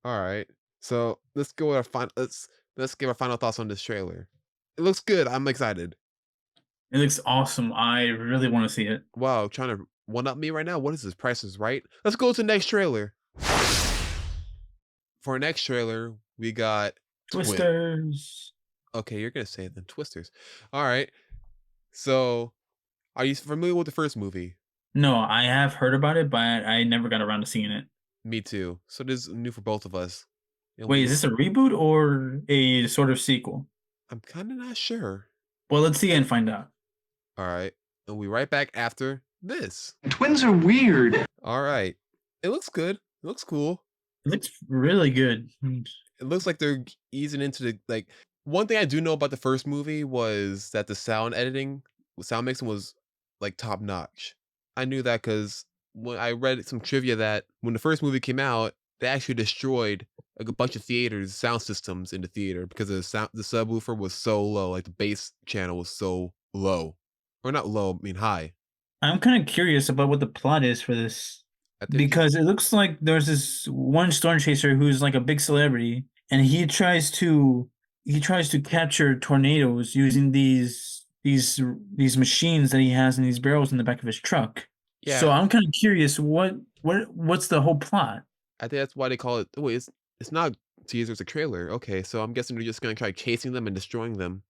All right. So let's go with our final let's give our final thoughts on this trailer. It looks good. I'm excited. It looks awesome. I really want to see it. Wow, trying to one up me right now. What is this? Price is Right. Let's go to the next trailer. For our next trailer, we got Twist. Twisters. Okay, you're gonna say it then. Twisters. All right. So, are you familiar with the first movie? No, I have heard about it, but I never got around to seeing it. Me too. So this is new for both of us. And Wait, is this a reboot or a sort of sequel? I'm kind of not sure. Well, let's see and find out. All right. And we right back after this. Twins are weird. All right. It looks good. It looks cool. It looks really good. It looks like they're easing into the like one thing I do know about the first movie was that the sound mixing was like top notch. I knew that because when I read some trivia that when the first movie came out, they actually destroyed like a bunch of theaters, sound systems in the theater because the subwoofer was so low, like the bass channel was so low, or not low, I mean high. I'm kind of curious about what the plot is for this I think because it looks like there's this one storm chaser who's like a big celebrity, and he tries to capture tornadoes using these machines that he has in these barrels in the back of his truck. So yeah, I'm kind of curious what's the whole plot? I think that's why they call it. Wait, it's not teaser, it's a trailer. Okay, so I'm guessing they're just gonna try chasing them and destroying them.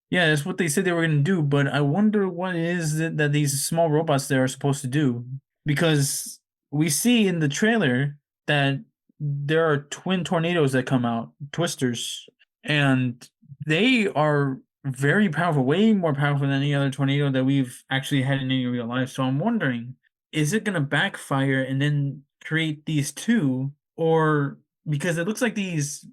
Yeah, that's what they said they were gonna do, but I wonder what it is that these small robots there are supposed to do. Because we see in the trailer that there are twin tornadoes that come out, twisters, and they are very powerful, way more powerful than any other tornado that we've actually had in any real life. So I'm wondering, is it gonna backfire and then create these two, or because it looks like these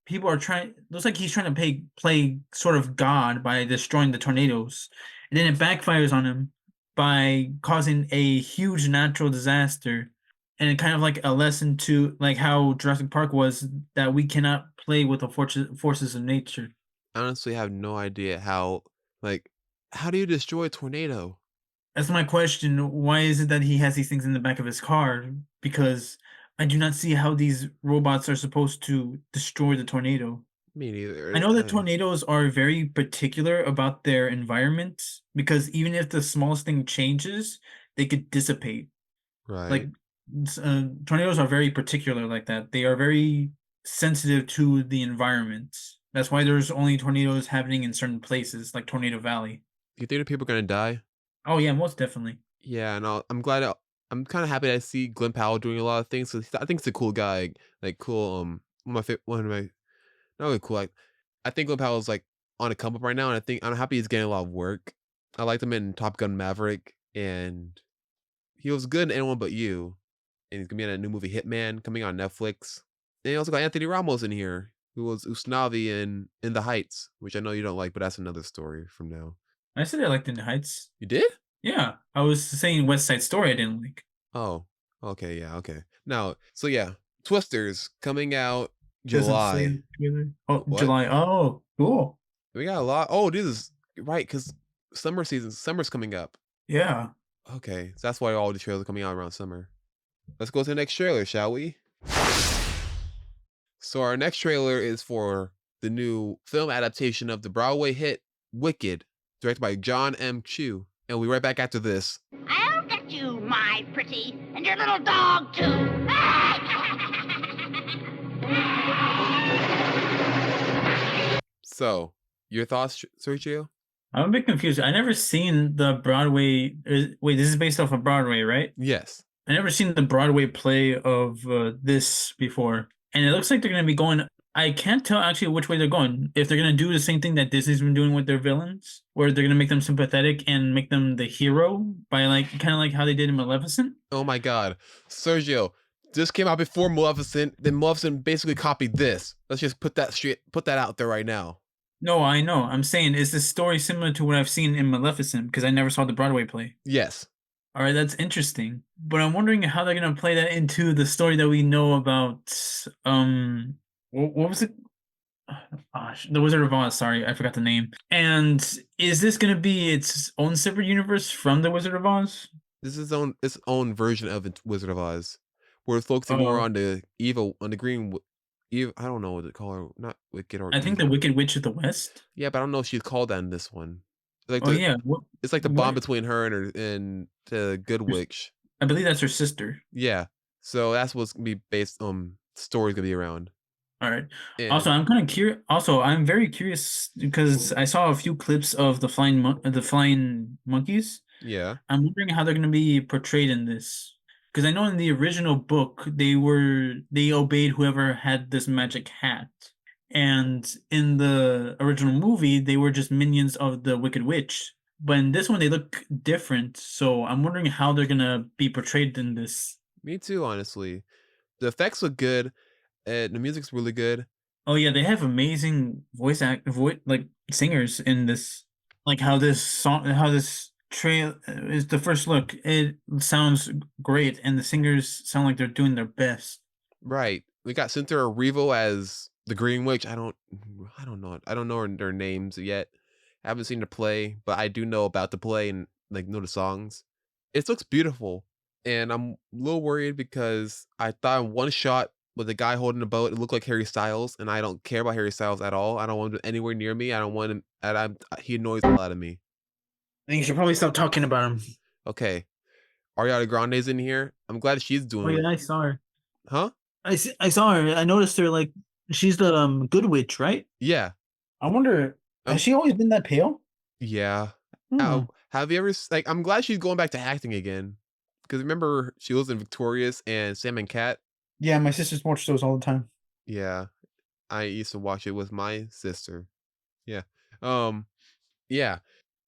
people are trying looks like he's trying to play sort of God by destroying the tornadoes, and then it backfires on him by causing a huge natural disaster, and kind of like a lesson to like how Jurassic Park was that we cannot play with the forces of nature. I honestly have no idea like, how do you destroy a tornado? That's my question. Why is it that he has these things in the back of his car? Because I do not see how these robots are supposed to destroy the tornado. Me I neither. know that tornadoes are very particular about their environment because even if the smallest thing changes, they could dissipate. Like Right. tornadoes are very particular like that. They are very sensitive to the environment. That's why there's only tornadoes happening in certain places, like Tornado Valley. Do you think that people are gonna die? Oh yeah, most definitely. Yeah, and I'm glad. I'm kind of happy that I see Glenn Powell doing a lot of things. So I think he's a cool guy. Like cool. One of my not really cool. Like I think Glenn Powell's like on a come up right now, and I'm happy he's getting a lot of work. I liked him in Top Gun Maverick, and he was good in Anyone But You. and he's gonna be in a new movie Hitman coming on Netflix. And you also got Anthony Ramos in here, who was Usnavi in The Heights, which I know you don't like, but that's another story from now. I said I liked In the Heights. You did? Yeah, I was saying West Side Story I didn't like. Oh, okay, yeah, okay. Now, so yeah, Twisters coming out Doesn't say July. in the trailer. Oh, What? July. Oh, cool. We got a lot. Oh, this is right because summer's coming up. Yeah. Okay, so that's why all the trailers are coming out around summer. Let's go to the next trailer, shall we? So our next trailer is for the new film adaptation of the Broadway hit Wicked, directed by John M. Chu. And we'll be right back after this. I'll get you, my pretty, and your little dog, too. So, your thoughts, Sergio? I'm a bit confused. I never seen the Broadway. Wait, this is based off of Broadway, right? Yes. I never seen the Broadway play of this before, and it looks like they're gonna be going. I can't tell actually which way they're going. If they're gonna do the same thing that Disney's been doing with their villains, where they're gonna make them sympathetic and make them the hero by like kind of like how they did in Maleficent. Oh my god. Sergio, this came out before Maleficent, then Maleficent basically copied this. Let's just put that out there right now. No, I know. I'm saying, is this story similar to what I've seen in Maleficent? Because I never saw the Broadway play. Yes. All right, that's interesting. But I'm wondering how they're gonna play that into the story that we know about. What was it? The Wizard of Oz. Sorry, I forgot the name. And is this gonna be its own separate universe from the Wizard of Oz? This is its own version of Wizard of Oz. We're focusing more Oh, on the evil, on the green, evil, I don't know what to call her, not wicked or I think the evil. Wicked Witch of the West. Yeah, but I don't know if she's called that in this one. Like Oh the yeah, it's like the bond what? between her and the good witch. I believe that's her sister. Yeah. So that's what's gonna be based story's gonna be around. All right. Also, And I'm kind of curious. Also, I'm very curious because I saw a few clips of the flying monkeys. yeah. I'm wondering how they're going to be portrayed in this. Because I know in the original book they obeyed whoever had this magic hat. And in the original movie, they were just minions of the Wicked Witch. But in this one, they look different. So I'm wondering how they're going to be portrayed in this. Me too, honestly. The effects look good, and the music's really good. Oh yeah, they have amazing voice like singers in this. Like how this trail is the first look. It sounds great, and the singers sound like they're doing their best. Right. We got Cynthia Erivo as the Green Witch. I don't know. I don't know their names yet. I haven't seen the play, but I do know about the play and like know the songs. It looks beautiful. And I'm a little worried because I thought in one shot with the guy holding the boat, it looked like Harry Styles, and I don't care about Harry Styles at all. I don't want him anywhere near me. I don't want him and he annoys a lot of me. I think you should probably stop talking about him. Okay. Ariana Grande's in here. I'm glad she's Oh doing. yeah, I saw her. Huh? I saw her. I noticed her. Like she's the good witch, right? Yeah. I wonder, Um, has she always been that pale? yeah. Hmm. Have you ever like? I'm glad she's going back to acting again. Because remember, she was in Victorious and Sam and Cat. Yeah, my sisters watch those all the time. Yeah, I used to watch it with my sister. Yeah. Um. Yeah.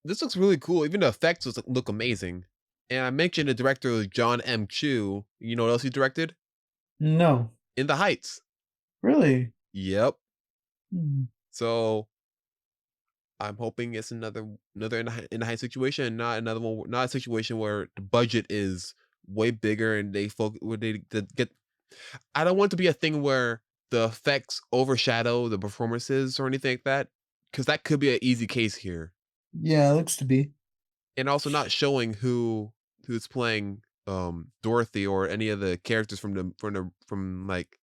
This looks really cool. Even the effects look amazing. And I mentioned the director was John M. Chu. You know what else he directed? No, In the Heights. really. Yep. Hmm. So I'm hoping it's another in the Heights situation, and not another one, not a situation where the budget is way bigger and they get. I don't want it to be a thing where the effects overshadow the performances or anything like that, because that could be an easy case here. Yeah, it looks to be And also not showing who's playing Dorothy or any of the characters from like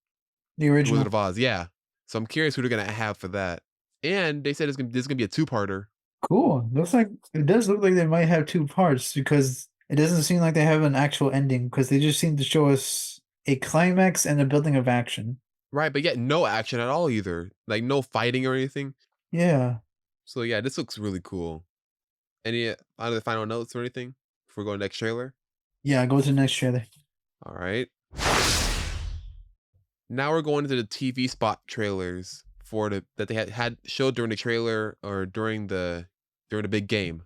the the Wizard original. of Oz. Yeah. So I'm curious who they're gonna have for that. And they said this is gonna be a two-parter. Cool. Looks like it does look like they might have two parts because it doesn't seem like they have an actual ending because they just seem to show us a climax and a building of action. Right, but yet no action at all either. Like no fighting or anything. Yeah. So yeah, this looks really cool. Any other final notes or anything before we go to the next trailer? Yeah, go to the next trailer. All right. Now we're going into the TV spot trailers for that they had showed during the trailer or during the big game.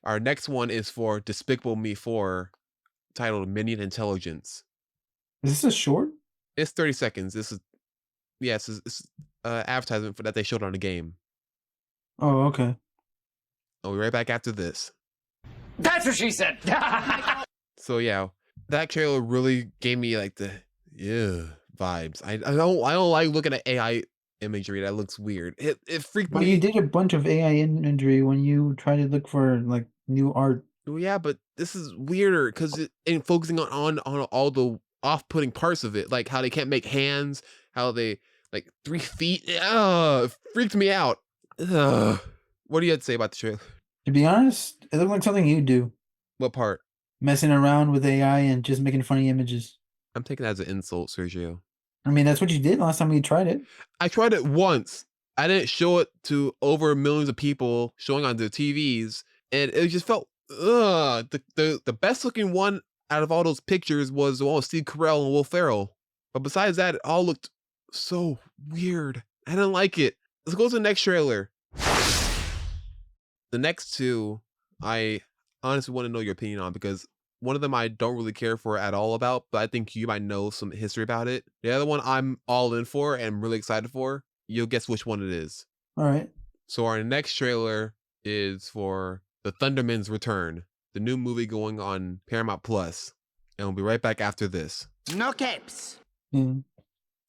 Our next one is for Despicable Me 4, titled Minion Intelligence. Is this a short? It's 30 seconds. This is yes, it's advertisement for that they showed on the game. Oh, okay. I'll be right back after this. That's what she said. So yeah, that trailer really gave me like the vibes. I don't like looking at AI imagery that looks weird. It freaked Well, me. you did a bunch of AI imagery when you tried to look for like new art. Well, yeah, but this is weirder because it ain't focusing on all the off-putting parts of it, like how they can't make hands, how they like 3 feet. It freaked me out. Ugh. What do you have to say about the trailer? To be honest, it looked like something you do, What part? messing around with AI and just making funny images. I'm taking that as an insult, Sergio. I mean, that's what you did last time we tried it. I tried it once. I didn't show it to over millions of people showing on their TVs, and it just felt the best looking one out of all those pictures was the one with Steve Carell and Will Ferrell. But besides that, it all looked so weird. I didn't like it. Let's go to the next trailer. The next two, I honestly want to know your opinion on because one of them I don't really care for at all about, but I think you might know some history about it. The other one I'm all in for and I'm really excited for. You'll guess which one it is. All right. So our next trailer is for the Thundermans Return, the new movie going on Paramount Plus, and we'll be right back after this. No capes. Yeah.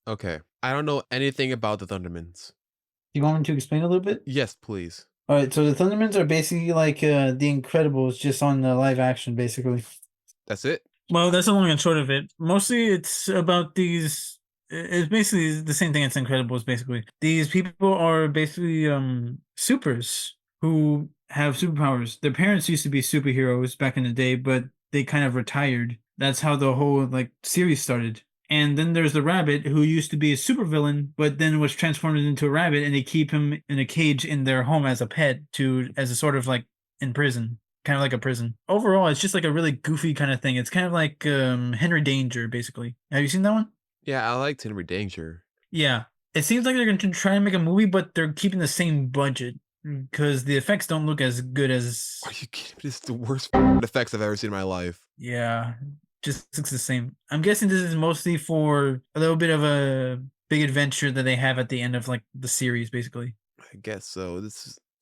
Okay, I don't know anything about the Thundermans. You want me to explain a little bit? Yes, please. All right. So the Thundermans are basically like the Incredibles, just on the live action, basically. That's it? Well, that's the long and short of it. Mostly it's about these. It's basically the same thing as Incredibles, basically. These people are basically supers who have superpowers. Their parents used to be superheroes back in the day, but they kind of retired. That's how the whole like series started. And then there's the rabbit who used to be a supervillain, but then was transformed into a rabbit, and they keep him in a cage in their home as a pet, as a sort of like in prison. Kind of like a prison. Overall, it's just like a really goofy kind of thing. It's kind of like Henry Danger, basically. Have you seen that one? Yeah, I liked Henry Danger. Yeah. It seems like they're going to try and make a movie, but they're keeping the same budget because the effects don't look as good as. Are you kidding me? This is the worst effects I've ever seen in my life. Yeah, just looks the same. I'm guessing this is mostly for a little bit of a big adventure that they have at the end of like the series, basically. I guess so.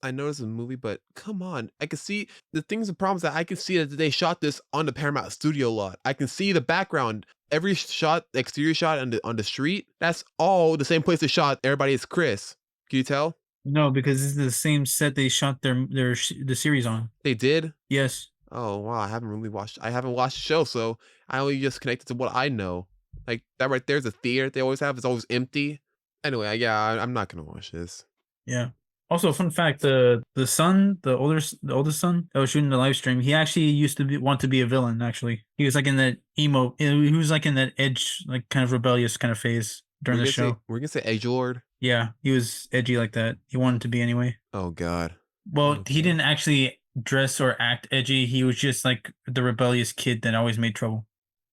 I know it's a movie, but come on. I can see the things and problems that I can see that they shot this on the Paramount studio lot. I can see the background. Every shot, the exterior shot on the street, that's all the same place they shot Everybody Is Chris. Can you tell? No, because this is the same set they shot the series on. They did? Yes. Oh wow, I haven't watched the show, so I only just connected to what I know. Like that right there's a theater they always have, it's always empty. Anyway, yeah, I'm not gonna watch this. Yeah. Also, fun fact: the oldest son that was shooting the live stream, he actually used to want to be a villain. Actually, he was like in that emo. He was like in that edge, like kind of rebellious kind of phase during the show. We're gonna say edgelord. Yeah, he was edgy like that. He wanted to be anyway. Oh God. Well, Okay. he didn't actually dress or act edgy. He was just like the rebellious kid that always made trouble.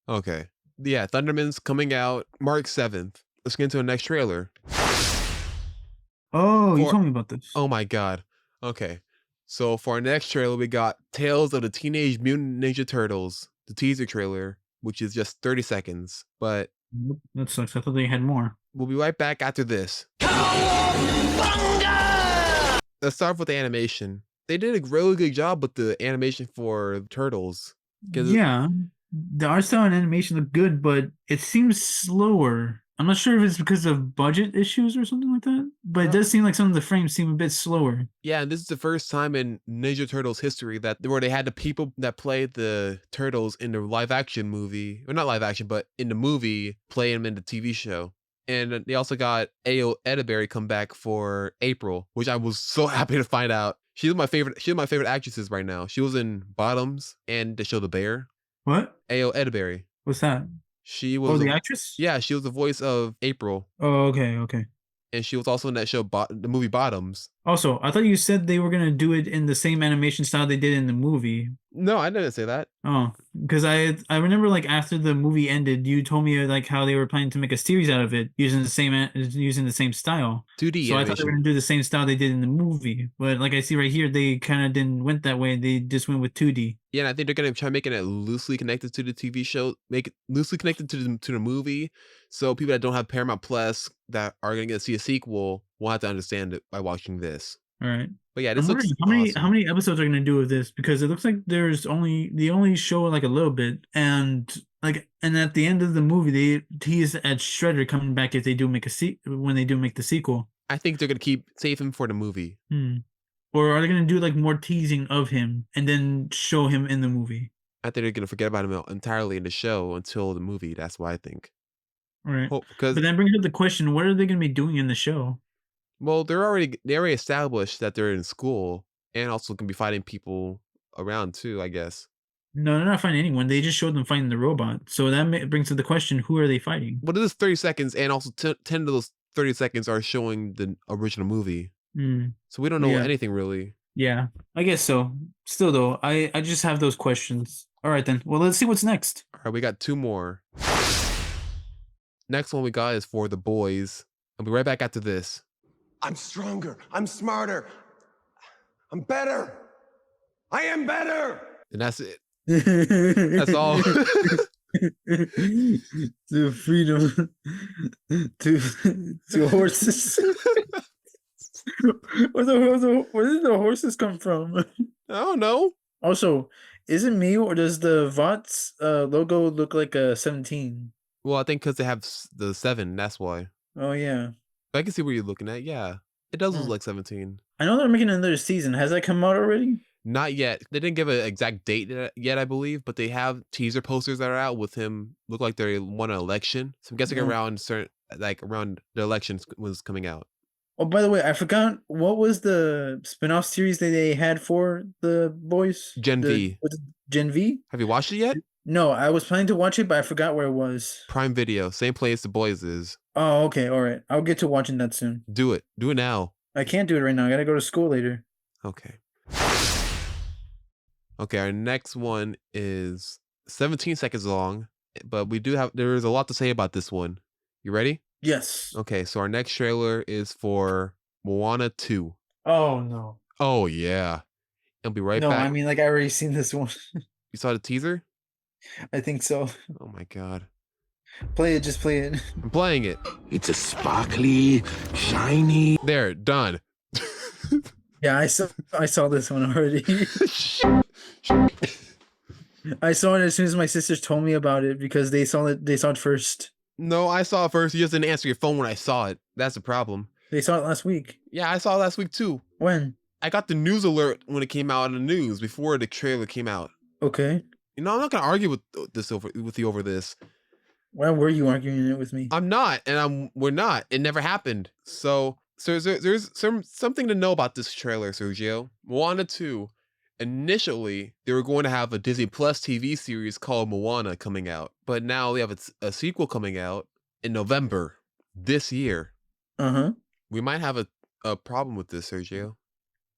Okay. Yeah, Thunderman's coming out March 7th. Let's get into the next trailer. Oh, you For- told me about this. Oh my God. Okay. So for our next trailer, we got Tales of the Teenage Mutant Ninja Turtles, the teaser trailer, which is just 30 seconds. But Nope, that sucks. I thought they had more. we'll be right back after this. Let's start with the animation. They did a really good job with the animation for Turtles. 'Cause Yeah, the art style and animation look good, but it seems slower. I'm not sure if it's because of budget issues or something like that, but it does seem like some of the frames seem a bit slower. Yeah, and this is the first time in Ninja Turtles history where they had the people that played the turtles in the live action movie, or not live action, but in the movie, play them in the TV show. And they also got Ayo Edebiri come back for April, which I was so happy to find out. She's my favorite actresses right now. She was in Bottoms and the show The Bear. What? Ayo Edebiri. What's that? She Oh, was the actress? yeah, she was the voice of April, Oh, okay. and she was also in that show, the movie Bottoms. Also, I thought you said they were gonna do it in the same animation style they did in the movie. No, I didn't say that. Oh, because I remember like after the movie ended, you told me like how they were planning to make a series out of it using the same style. 2D So I thought they were animation. gonna do the same style they did in the movie, but like I see right here, they kind of didn't went that way. They just went with 2D. Yeah, and I think they're gonna try making it loosely connected to the TV show, make it loosely connected to the movie, so people that don't have Paramount Plus that are gonna get to see a sequel will have to understand it by watching this. All right. But yeah, I'm this wondering looks how awesome. many episodes are gonna do with this because it looks like they only show like a little bit and at the end of the movie they tease at Shredder coming back if they do make when they do make the sequel. I think they're gonna keep save him for the movie. Hmm. Or are they gonna do like more teasing of him and then show him in the movie? I think they're gonna forget about him entirely in the show until the movie. That's what I think. All right. Hope because But that brings up the question: what are they gonna be doing in the show? well, they already established that they're in school and also gonna be fighting people around too. I guess. No, they're not fighting anyone. They just showed them fighting the robot. So that brings up the question: who are they fighting? Well, this is 30 seconds, and also 10 of those 30 seconds are showing the original movie. Hmm. So we don't know Yeah. anything really. Yeah, I guess so. Still though, I just have those questions. All right then. Well, let's see what's next. All right, we got two more. Next one we got is for the boys. I'll be right back after this. I'm stronger. I'm smarter. I'm better. I am better. And that's it. That's all. The freedom to horses. Where did the horses come from? I don't know. Also, is it me or does the VOTS logo look like a 17? Well, I think because they have the 7, that's why. Oh yeah. But I can see where you're looking at. Yeah, it does look Hmm. like 17. I know they're making another season. Has that come out already? Not yet. They didn't give an exact date yet, I believe, but they have teaser posters that are out with him. Look like they won an election. So I'm guessing Yeah. around around the elections was coming out. Oh, by the way, I forgot what was the spin-off series that they had for the boys? Gen V. Was it Gen V? Have you watched it yet? No, I was planning to watch it, but I forgot where it was. Prime Video, same place the boys is. Oh, okay, all right. I'll get to watching that soon. Do it. Do it now. I can't do it right now. I gotta go to school later. Okay. Okay, our next one is 17 seconds long, but there is a lot to say about this one. You ready? Yes. Okay, so our next trailer is for Moana 2. Oh no. Oh yeah. I'll be right No, back. I mean like I already seen this one. You saw the teaser? I think so. Oh my god. Play it, just play it. I'm playing it. It's a sparkly, shiny. There, done. Yeah, I saw this one already. I saw it as soon as my sisters told me about it because they saw it first. No, I saw it first. You just didn't answer your phone when I saw it. That's the problem. They saw it last week. Yeah, I saw it last week too. When? I got the news alert when it came out in the news before the trailer came out. Okay. You know, I'm not gonna argue with you over this. Why were you arguing it with me? I'm not, and we're not. It never happened. So there's something to know about this trailer, Sergio. Moana 2. Initially, they were going to have a Disney Plus TV series called Moana coming out, but now they have a sequel coming out in November this year. Uh-huh. We might have a problem with this, Sergio.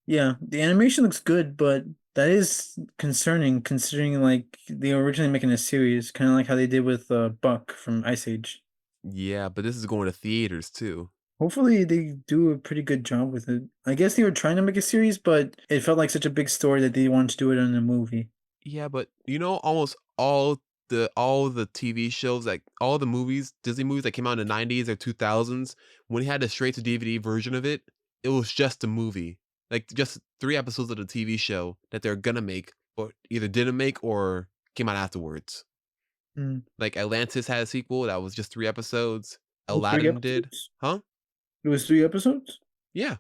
Yeah, the animation looks good, but that is concerning considering like they were originally making a series, kind of like how they did with Buck from Ice Age. Yeah, but this is going to theaters too. Hopefully they do a pretty good job with it. I guess they were trying to make a series, but it felt like such a big story that they wanted to do it in a movie. Yeah, but you know, almost all the TV shows, like all the movies, Disney movies that came out in the 90s or 2000s, when they had a straight to DVD version of it, it was just a movie. Like just 3 episodes of the TV show that they're gonna make, or either didn't make or came out afterwards. Mm. Like Atlantis had a sequel that was just 3 episodes. Oh, 3 Aladdin did. episodes? Huh? It was 3 episodes? Yeah.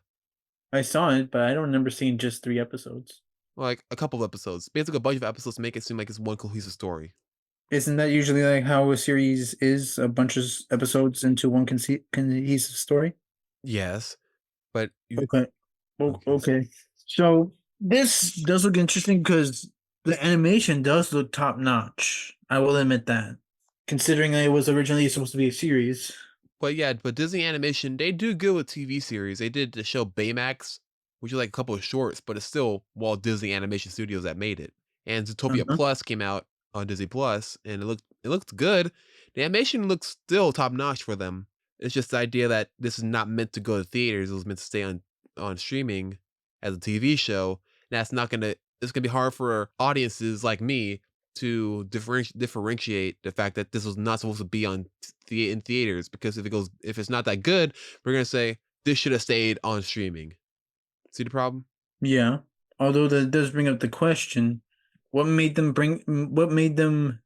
I saw it, but I don't remember seeing just 3 episodes. Like a couple of episodes. Basically a bunch of episodes to make it seem like it's one cohesive story. Isn't that usually like how a series is? A bunch of episodes into one cohesive story? Yes. But Okay. Okay. Okay. So this does look interesting because the animation does look top notch. I will admit that. Considering that it was originally supposed to be a series. But yeah, but Disney Animation, they do good with TV series. They did the show Baymax, which is like a couple of shorts, but it's still Walt Disney Animation Studios that made it. And Zootopia Uh-huh. Plus came out on Disney Plus, and it looked good. The animation looks still top notch for them. It's just the idea that this is not meant to go to theaters. It was meant to stay on streaming as a TV show. That's not gonna. It's gonna be hard for audiences like me to differentiate the fact that this was not supposed to be on in theaters, because if it's not that good, we're gonna say this should have stayed on streaming. See the problem? Yeah. Although that does bring up the question, what made them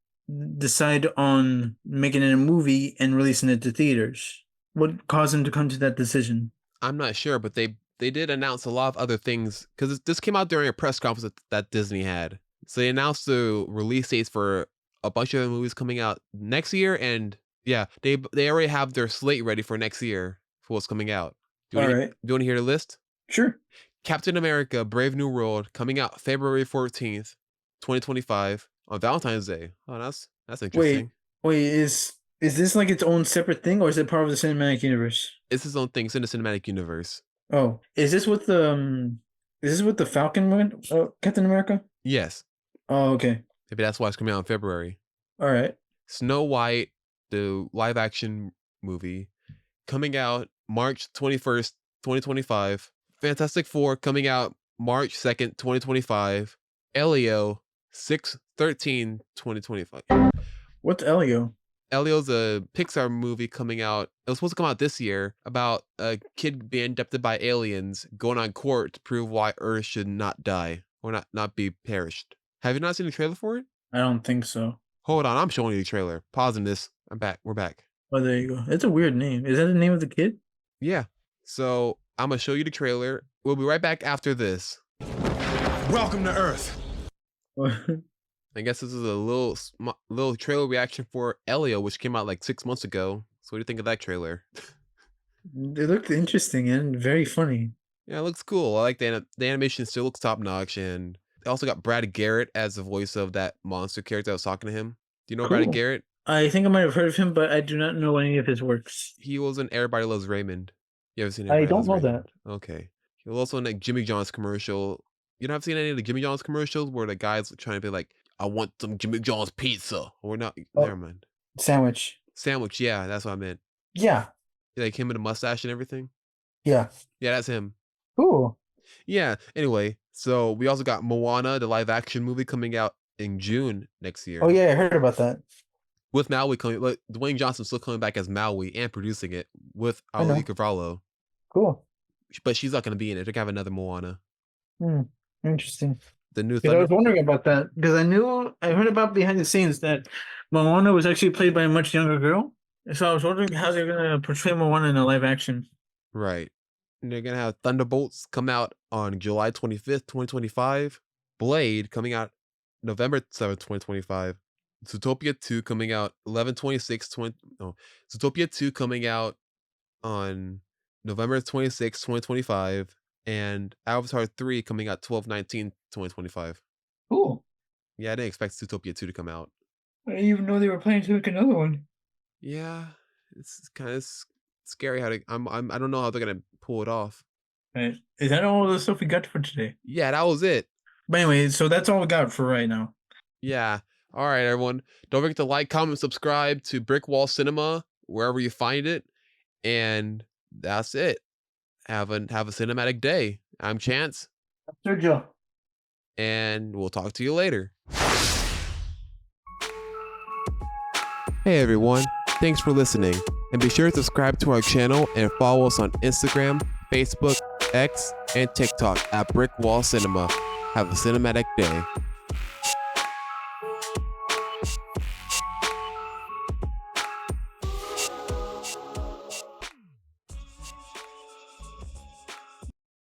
decide on making it a movie and releasing it to theaters? What caused them to come to that decision? I'm not sure, but they did announce a lot of other things, because this came out during a press conference that Disney had. So they announced the release dates for a bunch of movies coming out next year, and yeah, they already have their slate ready for next year for what's coming out. Do you want to hear the list? Sure. Captain America: Brave New World coming out February 14th, 2025 on Valentine's Day. Oh, that's interesting. Wait, is this like its own separate thing, or is it part of the cinematic universe? It's its own thing. It's in the cinematic universe. Oh, is this with the Falcon one? Captain America? Yes. Oh, okay. Maybe that's why it's coming out in February. All right. Snow White, the live action movie, coming out March 21st, 2025. Fantastic Four coming out March 2nd, 2025. Elio, 6/13/2025. What's Elio? Elio's a Pixar movie coming out. It was supposed to come out this year, about a kid being abducted by aliens, going on court to prove why Earth should not die or not be perished. Have you not seen the trailer for it? I don't think so. Hold on, I'm showing you the trailer. Pausing this. I'm back. We're back. Oh, there you go. It's a weird name. Is that the name of the kid? Yeah. So I'm gonna show you the trailer. We'll be right back after this. Welcome to Earth. I guess this is a little trailer reaction for Elio, which came out like 6 months ago. So what do you think of that trailer? It looked interesting and very funny. Yeah, it looks cool. I like the animation. Still looks top notch, and they also got Brad Garrett as the voice of that monster character that was talking to him. Do you know Brad Garrett? I think I might have heard of him, but I do not know any of his works. He was in Everybody Loves Raymond. You ever seen I Everybody don't Loves know Raymond? Okay. He was also in like Jimmy John's commercial. You know, I've seen any of the Jimmy John's commercials where the guy's trying to be like, I want some Jimmy John's pizza. Or not. Oh. Never mind. Sandwich. Sandwich. Yeah, that's what I meant. Yeah. Like him with a mustache and everything. Yeah. Yeah, that's him. Cool. Yeah. Anyway, so we also got Moana, the live action movie, coming out in June next year. Oh yeah, I heard about that. With Maui coming, like Dwayne Johnson's still coming back as Maui and producing it with Ali Cavallo. Cool. But she's not going to be in it. They're going to have another Moana. Interesting. The new I was wondering about that because I heard about behind the scenes that Moana was actually played by a much younger girl. So I was wondering how they're going to portray Moana in a live action. Right. And they're going to have Thunderbolts come out on July 25th, 2025. Blade coming out November 7th, 2025. Zootopia 2 coming out 11/26/20. No, Zootopia 2 coming out on November 26th, 2025, and Avatar 3 coming out 12/19/2025. Cool. Yeah, I didn't expect Zootopia 2 to come out. I didn't even know they were planning to make another one. Yeah, it's kind of scary how to. I don't know how they're gonna pull it off. Right. Is that all the stuff we got for today? Yeah, that was it. But anyway, so that's all we got for right now. Yeah. All right, everyone. Don't forget to like, comment, subscribe to Brick Wall Cinema wherever you find it. And that's it. Have a cinematic day. I'm Chance. I'm Sergio. And we'll talk to you later. Hey everyone. Thanks for listening. And be sure to subscribe to our channel and follow us on Instagram, Facebook, X, and TikTok at Brick Wall Cinema. Have a cinematic day.